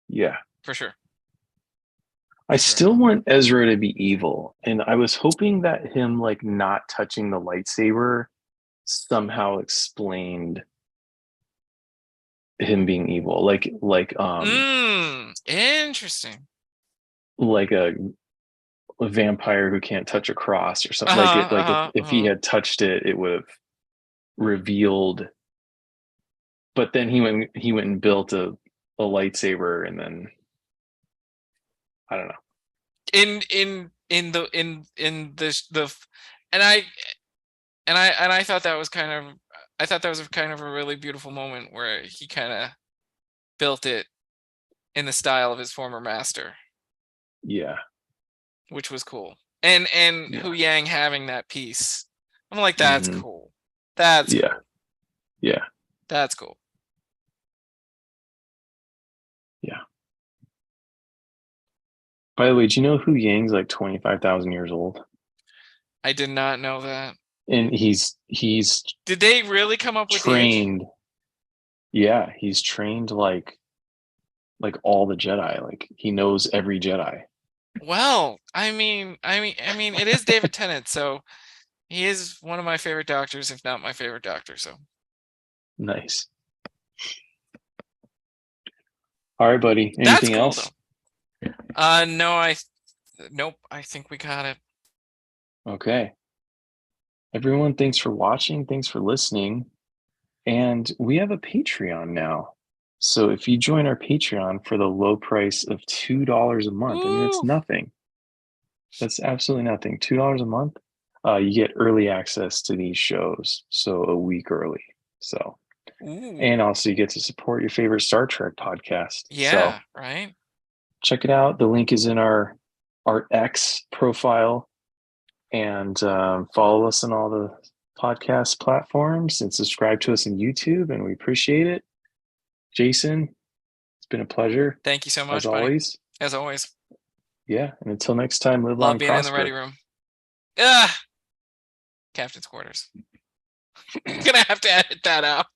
Yeah. for sure. I For sure. still want Ezra to be evil. And I was hoping that him like not touching the lightsaber somehow explained him being evil. Interesting. Like a vampire who can't touch a cross or something. Like Uh-huh, it like uh-huh, if he uh-huh. had touched it, it would have revealed. But then he went and built a lightsaber, and then I don't know. In the and I thought that was kind of, I thought that was a kind of a really beautiful moment where he kind of built it in the style of his former master, Yeah, which was cool. And Hu yeah, Yang having that piece, I'm like, that's hmm cool. That's yeah, cool. yeah, That's cool. yeah. By the way, do you know Hu Yang's like 25,000 years old, I did not know that. and he's Did they really come up with the age? trained. Yeah, he's trained like all the Jedi. Like he knows every Jedi. Well, I mean, it is David Tennant, so he is one of my favorite doctors, if not my favorite doctor. So, Nice. All right, buddy. that's Anything cool else? though. No, nope. I think we got it. Okay. Everyone, thanks for watching. Thanks for listening. And we have a Patreon now. So if you join our Patreon for the low price of $2 a month, I mean, it's Ooh, nothing. That's absolutely nothing. $2 a month, you get early access to these shows. So a week early. So, ooh, and also you get to support your favorite Star Trek podcast. So yeah, right. check it out. The link is in our X profile, and follow us on all the podcast platforms and subscribe to us on YouTube. And we appreciate it. Jason, it's been a pleasure Thank you so as much, buddy. always. As always, Yeah. And until next time, live love long, being in the ready prosper. room. Ah, captain's quarters. Gonna have to edit that out.